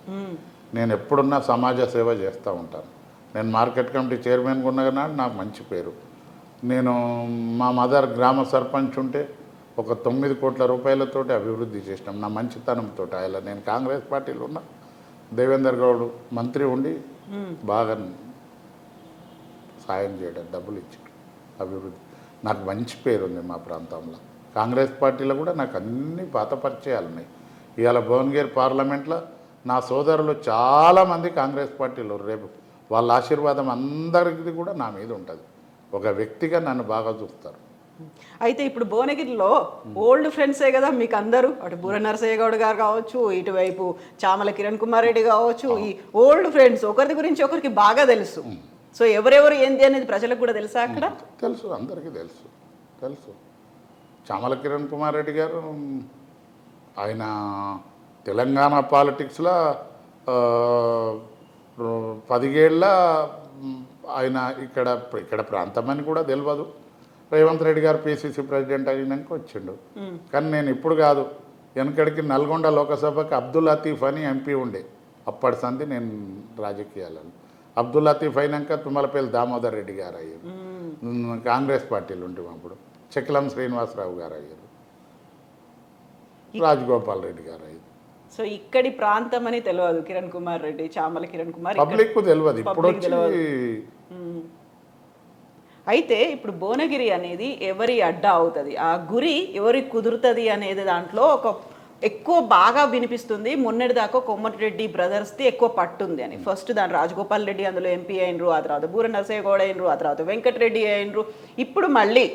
Speaker 2: నేను ఎప్పుడున్నా సమాజ సేవ చేస్తూ ఉంటాను. నేను మార్కెట్ కమిటీ చైర్మన్గా ఉన్ననాడు నాకు మంచి పేరు. నేను మా మదర్ గ్రామ సర్పంచ్ ఉంటే ఒక 9 కోట్ల రూపాయలతోటి అభివృద్ధి చేసినాం నా మంచితనంతో. ఆయన నేను కాంగ్రెస్ పార్టీలో ఉన్న దేవేందర్ గౌడ్ మంత్రి ఉండి బాగా సాయం చేయడం, డబ్బులు ఇచ్చి అభివృద్ధి, నాకు మంచి పేరు ఉంది మా ప్రాంతంలో. కాంగ్రెస్ పార్టీలో కూడా నాకు అన్ని పాత పరిచయాలు ఉన్నాయి. ఇవాళ భువనగిరి పార్లమెంట్లో నా సోదరులు చాలామంది కాంగ్రెస్ పార్టీలో, రేపు వాళ్ళ ఆశీర్వాదం అందరికీ కూడా నా మీద ఉంటుంది. ఒక వ్యక్తిగా నన్ను బాగా చూస్తారు.
Speaker 1: అయితే ఇప్పుడు భువనగిరిలో ఓల్డ్ ఫ్రెండ్సే కదా మీకు అందరూ, అటు బూర నరసయ్య గౌడ్ గారు కావచ్చు, ఇటువైపు చామల కిరణ్ కుమార్ రెడ్డి కావచ్చు, ఈ ఓల్డ్ ఫ్రెండ్స్ ఒకరి గురించి ఒకరికి బాగా తెలుసు. సో ఎవరెవరు ఏంది అనేది ప్రజలకు కూడా తెలుసా? అక్కడ
Speaker 2: తెలుసు, అందరికీ తెలుసు. చామల కిరణ్ కుమార్ రెడ్డి గారు ఆయన తెలంగాణ పాలిటిక్స్లో 10 ఏళ్ళ ఆయన ఇక్కడ ఇక్కడ ప్రాంతం అని కూడా తెలియదు. రేవంత్ రెడ్డి గారు పిసిసి ప్రెసిడెంట్ అయినాక వచ్చిండు. కానీ నేను ఇప్పుడు కాదు, వెనకడికి నల్గొండ లోకసభకి అబ్దుల్ లతీఫ్ అని ఎంపీ ఉండే. అప్పటి సంది నేను రాజకీయాలను. అబ్దుల్ లతీఫ్ అయినాక తుమ్మలపల్లి దామోదర్ రెడ్డి గారు అయ్యారు. కాంగ్రెస్ పార్టీలు ఉంటాం అప్పుడు. చెక్లం శ్రీనివాసరావు గారు అయ్యారు. రాజగోపాల్ రెడ్డి గారు అయ్యారు.
Speaker 1: సో ఇక్కడి ప్రాంతం అని తెలియదు కిరణ్ కుమార్ రెడ్డి, చామల కిరణ్ కుమార్
Speaker 2: పబ్లిక్ తెలియదు. ఇప్పుడు వచ్చి
Speaker 1: అయితే ఇప్పుడు భువనగిరి అనేది ఎవరి అడ్డా అవుతుంది, ఆ గురి ఎవరి కుదురుతుంది అనేది దాంట్లో ఒక ఎక్కువ బాగా వినిపిస్తుంది. మొన్నటిదాకా కోమటిరెడ్డి బ్రదర్స్ది ఎక్కువ పట్టుంది అని. ఫస్ట్ దాని రాజగోపాల్ రెడ్డి అందులో ఎంపీ అయినరు, ఆ తర్వాత బూర నరసయ్యగౌడ అయినరు, ఆ తర్వాత వెంకటరెడ్డి అయినరు, ఇప్పుడు మళ్ళీ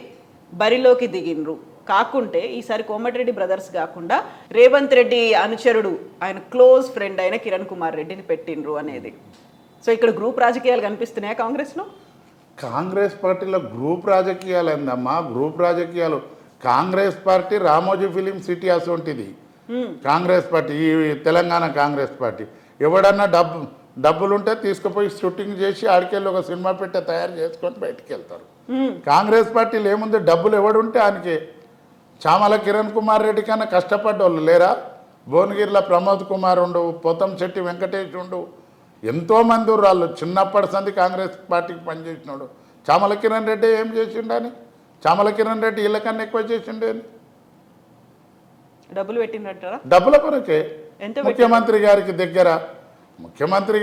Speaker 1: బరిలోకి దిగినరు. కాకుంటే ఈసారి కోమటిరెడ్డి బ్రదర్స్ కాకుండా రేవంత్ రెడ్డి అనుచరుడు, ఆయన క్లోజ్ ఫ్రెండ్ అయిన కిరణ్ కుమార్ రెడ్డిని పెట్టినరు అనేది. సో ఇక్కడ గ్రూప్ రాజకీయాలు కనిపిస్తున్నాయా కాంగ్రెస్లో?
Speaker 2: కాంగ్రెస్ పార్టీలో గ్రూప్ రాజకీయాలు ఏందమ్మా? గ్రూప్ రాజకీయాలు Congress party Ramoji film city అసొంటిది. కాంగ్రెస్ పార్టీ, ఈ తెలంగాణ కాంగ్రెస్ పార్టీ ఎవడన్నా డబ్బులుంటే తీసుకుపోయి షూటింగ్ చేసి ఆడికెళ్ళి ఒక సినిమా పెట్టే తయారు చేసుకొని బయటికి వెళ్తారు. కాంగ్రెస్ పార్టీలు ఏముంది, డబ్బులు ఎవడుంటే ఆయనకి. చామల కిరణ్ కుమార్ రెడ్డి కన్నా కష్టపడ్డోళ్ళు లేరా? భువనగిరిలో ప్రమోద్ కుమార్ ఉండు, పోతంశెట్టి వెంకటేష్ ఉండు, ఎంతోమంది వాళ్ళు చిన్నప్పటి సంది కాంగ్రెస్ పార్టీకి పనిచేసినాడు. చామల కిరణ్ రెడ్డి ఏం చేసిండని? చామల కిరణ్ రెడ్డి వీళ్ళకన్నా ఎక్కువ చేసిండే.
Speaker 1: డబ్బులు పెట్టినట్టారా?
Speaker 2: డబ్బుల కొరకే. ముఖ్యమంత్రి గారికి దగ్గర ముఖ్యమంత్రి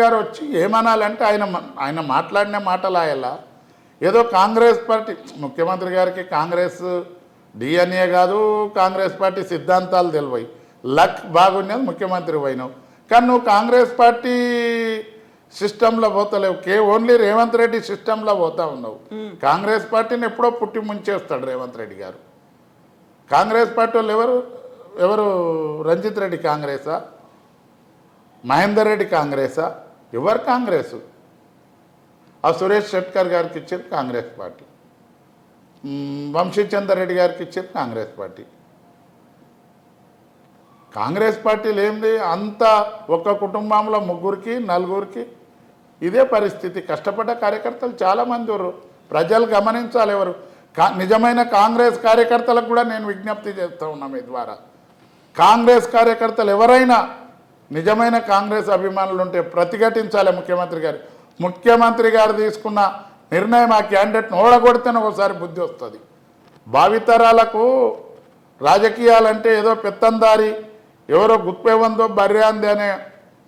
Speaker 2: గారు వచ్చి ఏమనాలంటే ఆయన మాట్లాడిన మాటలు ఆయలా ఏదో కాంగ్రెస్ పార్టీ ముఖ్యమంత్రి గారికి కాంగ్రెస్ డిఎన్ఏ కాదు, కాంగ్రెస్ పార్టీ సిద్ధాంతాలు తెలివై. లక్ బాగున్నది ముఖ్యమంత్రి పోయినావు, కానీ నువ్వు కాంగ్రెస్ పార్టీ సిస్టంలో పోతలేవు. ఓన్లీ రేవంత్ రెడ్డి సిస్టంలో పోతా ఉన్నావు. కాంగ్రెస్ పార్టీని ఎప్పుడో పుట్టి ముంచేస్తాడు రేవంత్ రెడ్డి గారు. కాంగ్రెస్ పార్టీ వాళ్ళు ఎవరు రంజిత్ రెడ్డి కాంగ్రెసా? మహేందర్ రెడ్డి కాంగ్రెసా? ఎవరు కాంగ్రెసు? ఆ సురేష్ షెట్కర్ గారికి ఇచ్చారు కాంగ్రెస్ పార్టీ, వంశీచందర్ రెడ్డి గారికి ఇచ్చారు కాంగ్రెస్ పార్టీ. కాంగ్రెస్ పార్టీలు ఏంది, అంతా ఒక కుటుంబంలో 3 4 ఇదే పరిస్థితి. కష్టపడ్డ కార్యకర్తలు చాలామంది ఉన్నారు. ప్రజలు గమనించాలి. ఎవరు నిజమైన కాంగ్రెస్ కార్యకర్తలకు కూడా నేను విజ్ఞప్తి చేస్తూ ఉన్నా మీ ద్వారా. కాంగ్రెస్ కార్యకర్తలు ఎవరైనా నిజమైన కాంగ్రెస్ అభిమానులు ఉంటే ప్రతిఘటించాలి ముఖ్యమంత్రి గారు తీసుకున్న నిర్ణయం. ఆ క్యాండిడేట్ను ఓడగొడితేనే ఒకసారి బుద్ధి వస్తుంది. భావితరాలకు రాజకీయాలంటే ఏదో పెత్తందారి ఎవరో గుప్పేవందో బర్యాంది అనే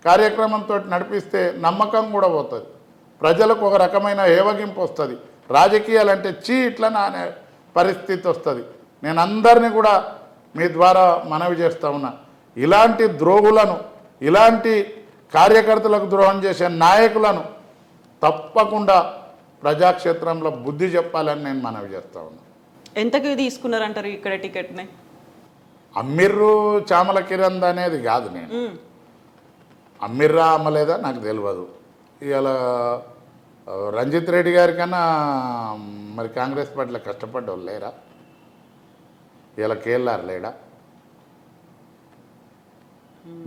Speaker 2: కార్యక్రమంతో నడిపిస్తే నమ్మకం కూడా పోతుంది. ప్రజలకు ఒక రకమైన ఏవగింపు వస్తుంది. రాజకీయాలంటే ఇట్లనే అనే పరిస్థితి వస్తుంది. నేను అందరినీ కూడా మీ ద్వారా మనవి చేస్తూ ఉన్నా, ఇలాంటి ద్రోహులను, ఇలాంటి కార్యకర్తలకు ద్రోహం చేసే నాయకులను తప్పకుండా ప్రజాక్షేత్రంలో బుద్ధి చెప్పాలని నేను మనవి చేస్తూ ఉన్నా.
Speaker 1: ఎంతకి తీసుకున్నారంటారు ఇక్కడ టికెట్ని?
Speaker 2: అమ్మిర్రు చామల కిరణ్ అనేది కాదు, నేను అమ్మిర్రా అమ్మలేదా నాకు తెలియదు. ఇవాళ రంజిత్ రెడ్డి గారి కన్నా మరి కాంగ్రెస్ పార్టీలో కష్టపడ్డవాళ్ళు లేరా? ఇలా కేఎల్ఆర్ లేడా?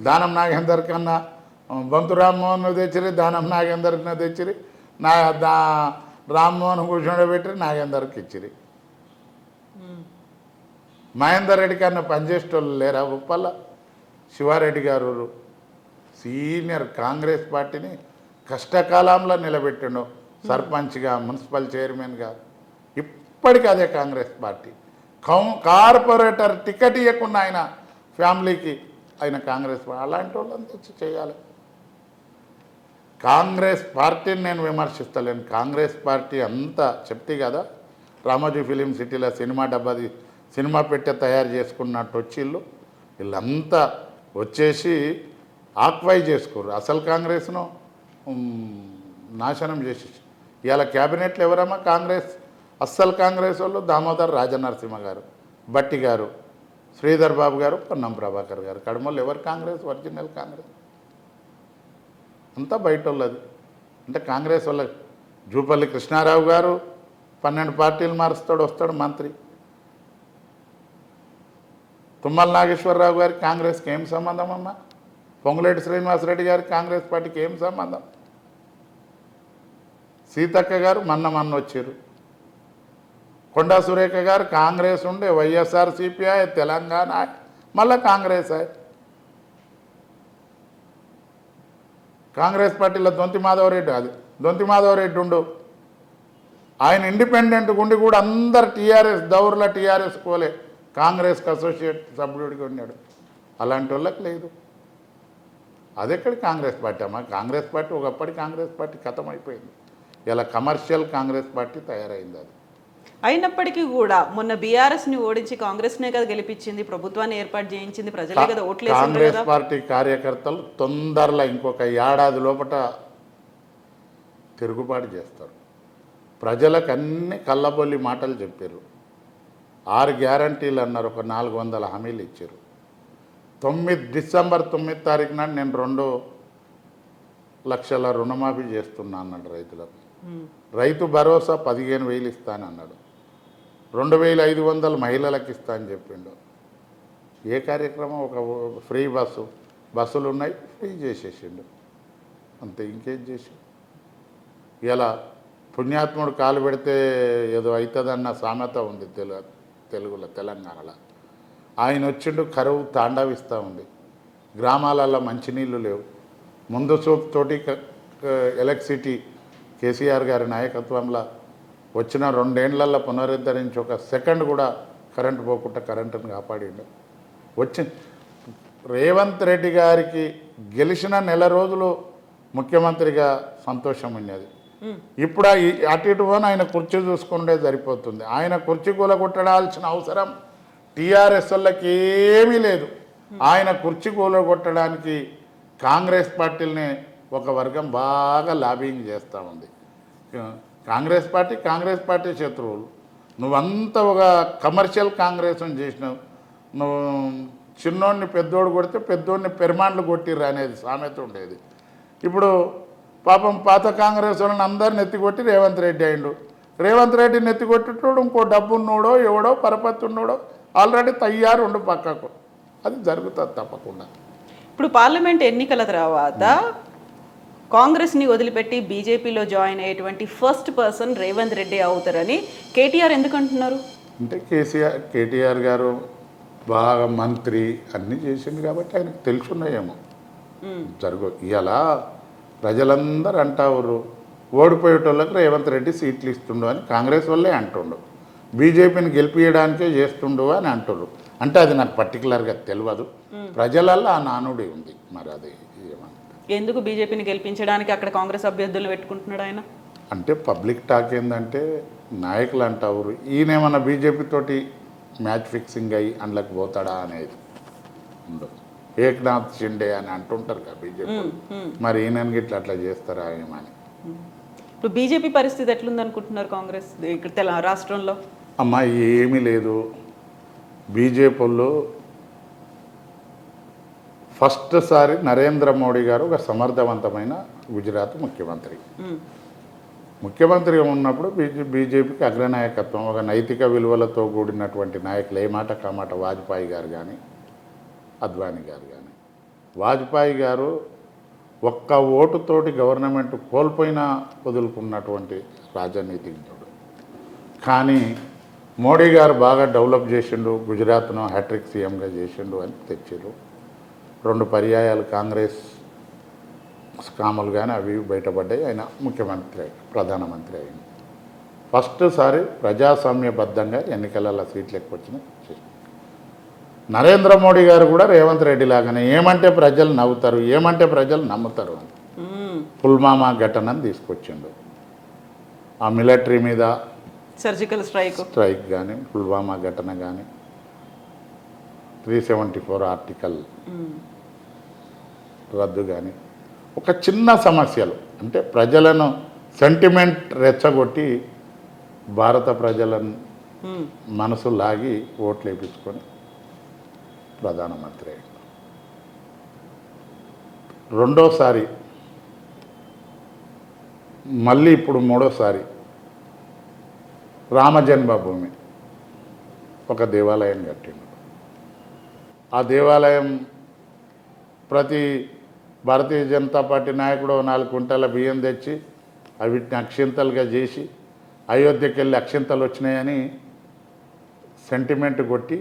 Speaker 2: దానం నాగేందర్ కన్నా బంతు రామ్మోహన్ తెచ్చిరి, దానం నాగేందర్కి తెచ్చిరి, రామ్మోహన్ కూర్చోబెట్టి నాగేందర్కి ఇచ్చిరి. మహేందర్ రెడ్డి కన్నా పనిచేసేటోళ్ళు లేరా? ఉప్పల్ల శివారెడ్డి గారు సీనియర్ కాంగ్రెస్ పార్టీని కష్టకాలంలో నిలబెట్టిండు. సర్పంచ్గా, మున్సిపల్ చైర్మన్గా. ఇప్పటికీ అదే కాంగ్రెస్ పార్టీ. కార్పొరేటర్ టికెట్ ఇవ్వకుండా ఆయన ఫ్యామిలీకి ఆయన కాంగ్రెస్ అలాంటి వాళ్ళని తెచ్చి చేయాలి. కాంగ్రెస్ పార్టీని నేను విమర్శిస్తలేను. కాంగ్రెస్ పార్టీ అంతా చెప్తే కదా, రామోజీ ఫిలిం సిటీలో సినిమా పెట్టే తయారు చేసుకున్నట్టు వచ్చి వీళ్ళంతా వచ్చేసి ఆక్వై చేసుకోరు. అసలు కాంగ్రెస్ను నాశనం చేసేసి ఇవాళ క్యాబినెట్లు ఎవరమ్మా కాంగ్రెస్? అస్సలు కాంగ్రెస్ వాళ్ళు దామోదర్ రాజనరసింహ గారు, బట్టి గారు, శ్రీధర్ బాబు గారు, పొన్నం ప్రభాకర్ గారు. కడమల్లో ఎవరు కాంగ్రెస్? ఒరిజినల్ కాంగ్రెస్ అంతా బయట వాళ్ళది. అంటే కాంగ్రెస్ వాళ్ళ జూపల్లి కృష్ణారావు గారు 12 పార్టీలు మారుస్తాడు, వస్తాడు మంత్రి. తుమ్మల నాగేశ్వరరావు గారికి కాంగ్రెస్కి ఏం సంబంధం అమ్మా? పొంగులేటి శ్రీనివాసరెడ్డి గారికి కాంగ్రెస్ పార్టీకి ఏం సంబంధం? సీతక్క గారు మొన్న వచ్చారు. కొండా సురేఖ గారు కాంగ్రెస్ ఉండే వైఎస్ఆర్ సిపిఐ తెలంగాణ మళ్ళీ కాంగ్రెస్ కాంగ్రెస్ పార్టీలో దొంతి మాధవరెడ్డి ఉండు. ఆయన ఇండిపెండెంట్ ఉండి కూడా అందరు టీఆర్ఎస్ దౌర్ల టీఆర్ఎస్ కోలే కాంగ్రెస్కి అసోసియేట్ సభ్యుడిగా ఉన్నాడు. అలాంటి వాళ్ళకి లేదు. అదెక్కడి కాంగ్రెస్ పార్టీ అమ్మా? కాంగ్రెస్ పార్టీ ఒకప్పటి కాంగ్రెస్ పార్టీ ఖతమైపోయింది. ఇలా కమర్షియల్ కాంగ్రెస్ పార్టీ తయారైంది. అది
Speaker 1: అయినప్పటికీ కూడా మొన్న బీఆర్ఎస్ని ఓడించి కాంగ్రెస్నే కదా గెలిపించింది, ప్రభుత్వాన్ని ఏర్పాటు చేయించింది, ప్రజలే కదా ఓట్లేసింది
Speaker 2: కాంగ్రెస్
Speaker 1: కదా.
Speaker 2: పార్టీ కార్యకర్తలు తొందరలో ఇంకొక ఏడాది లోపల తిరుగుబాటు చేస్తారు. ప్రజలకు అన్ని కళ్ళబొల్లి మాటలు చెప్పారు. 6 గ్యారంటీలు అన్నారు, ఒక 400 హామీలు ఇచ్చారు. డిసెంబర్ 9 నాడు నేను 2 లక్షల రుణమాఫీ చేస్తున్నా అన్నాడు రైతులకు. రైతు భరోసా 15,000 ఇస్తానన్నాడు. 2,500 మహిళలకు ఇస్తా అని చెప్పిండు. ఏ కార్యక్రమం? ఒక ఫ్రీ బస్సులు ఉన్నాయి, ఫ్రీ చేసేసిండు అంతే. ఇంకేం చేసి ఇలా పుణ్యాత్ముడు కాలు పెడితే ఏదో అవుతుందన్న సామెత ఉంది తెలుగులో, తెలంగాణలో. ఆయన వచ్చిండు, కరువు తాండవిస్తూ ఉంది. గ్రామాలలో మంచినీళ్ళు లేవు. ముందు చూపుతోటి ఎలక్ట్రిసిటీ కేసీఆర్ గారి నాయకత్వంలో వచ్చిన 2 ఏళ్లలో పునరుద్ధరించి ఒక సెకండ్ కూడా కరెంటు పోకుండా కరెంటును కాపాడిండు. రేవంత్ రెడ్డి గారికి గెలిచిన నెల రోజులు ముఖ్యమంత్రిగా సంతోషం ఉన్నది. ఇప్పుడు అటు ఇటు ఆయన కుర్చీ చూసుకుంటే సరిపోతుంది. ఆయన కుర్చీ కూలగొట్టడాల్సిన అవసరం టీఆర్ఎస్ వాళ్ళకి ఏమీ లేదు. ఆయన కుర్చీ కూలగొట్టడానికి కాంగ్రెస్ పార్టీని ఒక వర్గం బాగా లాబింగ్ చేస్తూ ఉంది. కాంగ్రెస్ పార్టీ శత్రువులు. నువ్వంతా ఒక కమర్షియల్ కాంగ్రెస్ చేసినావు. నువ్వు చిన్నోడిని పెద్దోడు కొడితే పెద్దోడిని పెరుమాండ్లు కొట్టిర్రు అనేది సామెత ఉండేది. ఇప్పుడు పాపం పాత కాంగ్రెస్ వాళ్ళని అందరిని ఎత్తికొట్టి రేవంత్ రెడ్డి అయిండు. రేవంత్ రెడ్డిని ఎత్తికొట్టేటోడు ఇంకో డబ్బున్నోడో ఎవడో పరపత్తున్నోడో ఆల్రెడీ తయారు ఉండు పక్కకు. అది జరుగుతుంది తప్పకుండా.
Speaker 1: ఇప్పుడు పార్లమెంట్ ఎన్నికల తర్వాత కాంగ్రెస్ని వదిలిపెట్టి బీజేపీలో జాయిన్ అయ్యేటువంటి ఫస్ట్ పర్సన్ రేవంత్ రెడ్డి అవుతారని కేటీఆర్ ఎందుకు అంటున్నారు?
Speaker 2: అంటే కేటీఆర్ గారు బాగా మంత్రి అన్నీ చేసిండు కాబట్టి ఆయనకు తెలుసున్నాయేమో ఇలా ప్రజలందరూ అంటారు ఓడిపోయేటోళ్ళకి రేవంత్ రెడ్డి సీట్లు ఇస్తుండు అని కాంగ్రెస్ వాళ్ళే అంటుండు. బీజేపీని గెలిపించడానికే చేస్తుండు అని అంటున్నారు. అంటే అది నాకు పర్టికులర్గా తెలియదు. ప్రజలలో ఆ నానుడి ఉంది. మరి అది
Speaker 1: ఎందుకు బీజేపీని గెలిపించడానికి అక్కడ కాంగ్రెస్ అభ్యర్థులను పెట్టుకుంటున్నాడు ఆయన?
Speaker 2: అంటే పబ్లిక్ టాక్ ఏంటంటే నాయకులు అంటారు ఈయనేమన్నా బీజేపీ తోటి మ్యాచ్ ఫిక్సింగ్ అయ్యి అందులోకి పోతాడా అనేది ఉండదు. ఏక్నాథ్ షిండే అని అంటుంటారు కదా బీజేపీ. మరి ఈయనకి ఇట్లా అట్లా చేస్తారా ఏమని.
Speaker 1: ఇప్పుడు బీజేపీ పరిస్థితి ఎట్లుంది అనుకుంటున్నారు కాంగ్రెస్ ఇక్కడ రాష్ట్రంలో?
Speaker 2: అమ్మా ఏమీ లేదు. బీజేపీలో ఫస్ట్ సారి నరేంద్ర మోడీ గారు ఒక సమర్థవంతమైన గుజరాత్ ముఖ్యమంత్రిగా ఉన్నప్పుడు బీజేపీకి అగ్రనాయకత్వం, ఒక నైతిక విలువలతో కూడినటువంటి నాయకులు ఏ మాట కామాట వాజ్పేయి గారు కానీ అద్వానీ గారు కానీ. వాజ్పేయి గారు ఒక్క ఓటుతోటి గవర్నమెంట్ కోల్పోయినా వదులుకున్నటువంటి రాజనీతిజ్ఞుడు. కానీ మోడీ గారు బాగా డెవలప్ చేసిండు, గుజరాత్ను హ్యాట్రిక్ సీఎంగా చేసిండు అని తెచ్చారు. 2 పర్యాయాలు కాంగ్రెస్ స్కాములు కానీ అవి బయటపడ్డాయి. ఆయన ప్రధానమంత్రి అయింది. ఫస్ట్ సారి ప్రజాస్వామ్యబద్ధంగా ఎన్నికలలో సీట్లు ఎక్కువ వచ్చినాయి. నరేంద్ర మోడీ గారు కూడా రేవంత్ రెడ్డి లాగానే ఏమంటే ప్రజలు నవ్వుతారు, ఏమంటే ప్రజలు నమ్ముతారు అని పుల్వామా ఘటనను తీసుకొచ్చిండు. ఆ మిలిటరీ మీద
Speaker 1: సర్జికల్
Speaker 2: స్ట్రైక్ కానీ పుల్వామా ఘటన కానీ 374 ఆర్టికల్ రద్దు కానీ ఒక చిన్న సమస్యలు అంటే ప్రజలను సెంటిమెంట్ రెచ్చగొట్టి భారత ప్రజలను మనసు లాగి ఓట్లు వేయించుకొని ప్రధానమంత్రి అయ్యాడు. రెండోసారి మళ్ళీ ఇప్పుడు మూడోసారి రామజన్మభూమి ఒక దేవాలయం కట్టిండు. ఆ దేవాలయం ప్రతి భారతీయ జనతా పార్టీ నాయకుడు 4 క్వింటాల బియ్యం తెచ్చి వీటిని అక్షింతలుగా చేసి అయోధ్యకి వెళ్ళి అక్షింతలు వచ్చినాయని సెంటిమెంట్ కొట్టి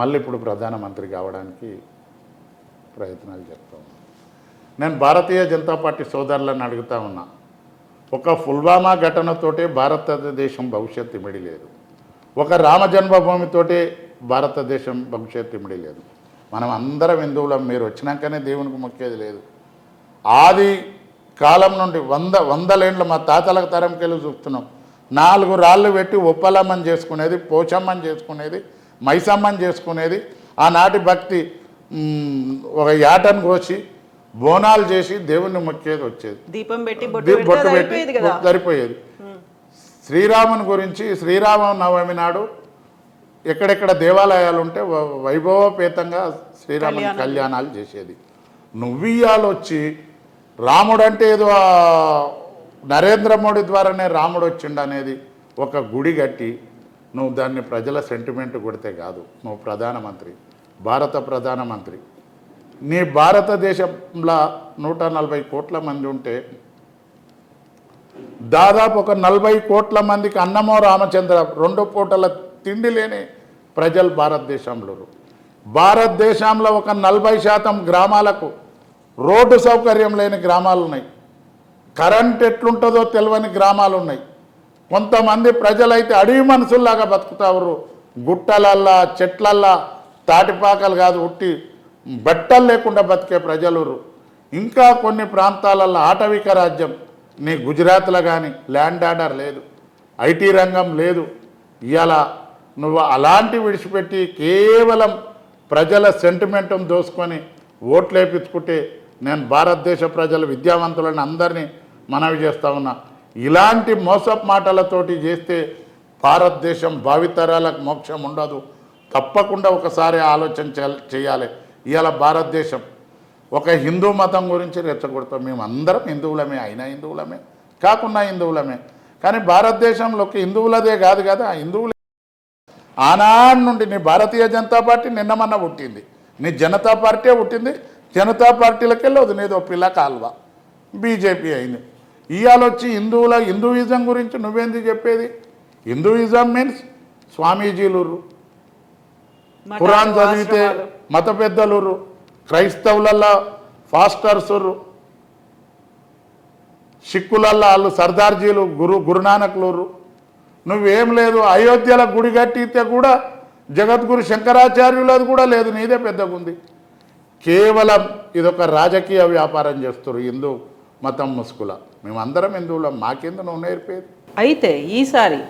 Speaker 2: మళ్ళీ ఇప్పుడు ప్రధానమంత్రి కావడానికి ప్రయత్నాలు చేస్తూ ఉన్నాను. నేను భారతీయ జనతా పార్టీ సోదరులను అడుగుతా ఉన్నా, ఒక పుల్వామా ఘటనతోటే భారతదేశం భవిష్యత్తు ఇమిడి లేదు, ఒక రామ జన్మభూమితోటే భారతదేశం భవిష్యత్తు ఇమిడి లేదు. మనం అందరం హిందువులం. మీరు వచ్చినాకనే దేవునికి మొక్కేది లేదు. ఆది కాలం నుండి వందలేండ్ల మా తాతలకు తరంకెళ్ళి చూస్తున్నాం. 4 రాళ్ళు పెట్టి ఉప్పలమ్మని చేసుకునేది, పోచమ్మని చేసుకునేది, మైసమ్మని చేసుకునేది. ఆనాటి భక్తి ఒక యాటను కోసి బోనాలు చేసి దేవుణ్ణి మొక్కేది వచ్చేది.
Speaker 1: దీపం పెట్టి
Speaker 2: బొట్టు పెట్టి సరిపోయేది. శ్రీరాముని గురించి శ్రీరామ నవమి నాడు ఎక్కడెక్కడ దేవాలయాలు ఉంటే వైభవపేతంగా శ్రీరాముని కళ్యాణాలు చేసేది. నువ్వియాలు వచ్చి రాముడు అంటే ఏదో నరేంద్ర మోడీ ద్వారానే రాముడు వచ్చిండు అనేది ఒక గుడి కట్టి నువ్వు దాన్ని ప్రజల సెంటిమెంట్ కొడితే కాదు. నువ్వు ప్రధానమంత్రి, భారత ప్రధానమంత్రి. నీ భారతదేశంలో 140 కోట్ల మంది ఉంటే దాదాపు ఒక 40 కోట్ల మందికి అన్నమో రామచంద్ర 2 పూటల తిండి లేని ప్రజలు భారతదేశంలో. భారతదేశంలో ఒక 40% గ్రామాలకు రోడ్డు సౌకర్యం లేని గ్రామాలు ఉన్నాయి. కరెంట్ ఎట్లుంటుందో తెలియని గ్రామాలు ఉన్నాయి. కొంతమంది ప్రజలైతే అడవి మనుషుల్లాగా బతుకుతారు. గుట్టలల్లా చెట్లల్లా తాటిపాకలు కాదు ఉట్టి బట్టలు లేకుండా బతికే ప్రజలు. ఇంకా కొన్ని ప్రాంతాలలో ఆటవిక రాజ్యం. నీ గుజరాత్లో కానీ ల్యాండ్ ఆర్డర్ లేదు, ఐటీ రంగం లేదు. ఇవాళ నువ్వు అలాంటి విడిచిపెట్టి కేవలం ప్రజల సెంటిమెంట్ను దోసుకొని ఓట్లు వేయించుకుంటే నేను భారతదేశ ప్రజల విద్యావంతులను అందరినీ మనవి చేస్తా ఉన్నా. ఇలాంటి మోసపు మాటలతోటి చేస్తే భారతదేశం భావితరాలకు మోక్షం ఉండదు. తప్పకుండా ఒకసారి ఆలోచన చేయాలి. ఇవాళ భారతదేశం ఒక హిందూ మతం గురించి రెచ్చగొడతాం. మేము అందరం హిందువులమే, అయినా హిందువులమే, కాకుండా హిందువులమే. కానీ భారతదేశంలో ఒక హిందువులదే కాదు కదా, హిందువులే ఆనాడు నుండి. నీ భారతీయ జనతా పార్టీ నిన్నమన్న పుట్టింది, నీ జనతా పార్టీ పుట్టింది. జనతా పార్టీలకి వెళ్ళదు నీదో పిల్ల కాల్వ బీజేపీ అయింది. ఇవాళ వచ్చి హిందూయిజం గురించి నువ్వేంది చెప్పేది? హిందూయిజం మీన్స్ స్వామీజీలు, ఖురాన్ చదివితే మత పెద్దలు, క్రైస్తవులల్లో ఫాస్టర్సు, సిక్కులల్లో వాళ్ళు సర్దార్జీలు, గురునానక్లు. నువ్వేం లేదు. అయోధ్యలో గుడి కట్టితే కూడా జగద్గురు శంకరాచార్యులది కూడా లేదు, నీదే పెద్దగుంది. కేవలం ఇదొక రాజకీయ వ్యాపారం చేస్తారు హిందూ మతం ముసుగుల. మేమందరం హిందువులం, మాకెందుకు నువ్వు నేర్పేది?
Speaker 1: అయితే ఈసారి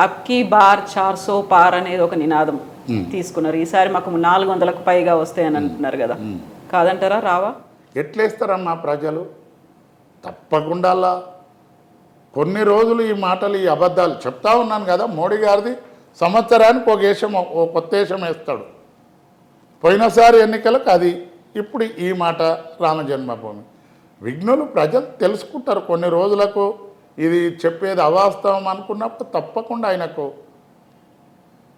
Speaker 1: అబ్కీ బార్ 400 పార్ అనేది ఒక నినాదం తీసుకున్నారు. ఈసారి మాకు 400కు పైగా వస్తాయని అంటున్నారు కదా, కాదంటారా? రావా?
Speaker 2: ఎట్లేస్తారమ్మా ప్రజలు? తప్పకుండా అలా కొన్ని రోజులు ఈ మాటలు, ఈ అబద్ధాలు చెప్తా ఉన్నాను కదా. మోడీ గారిది సంవత్సరానికి ఒక కొత్త వేషం వేస్తాడు. పోయినసారి ఎన్నికలకు అది, ఇప్పుడు ఈ మాట రామ జన్మభూమి. విఘ్నులు ప్రజలు తెలుసుకుంటారు. కొన్ని రోజులకు ఇది చెప్పేది అవాస్తవం అనుకున్నప్పుడు తప్పకుండా ఆయనకు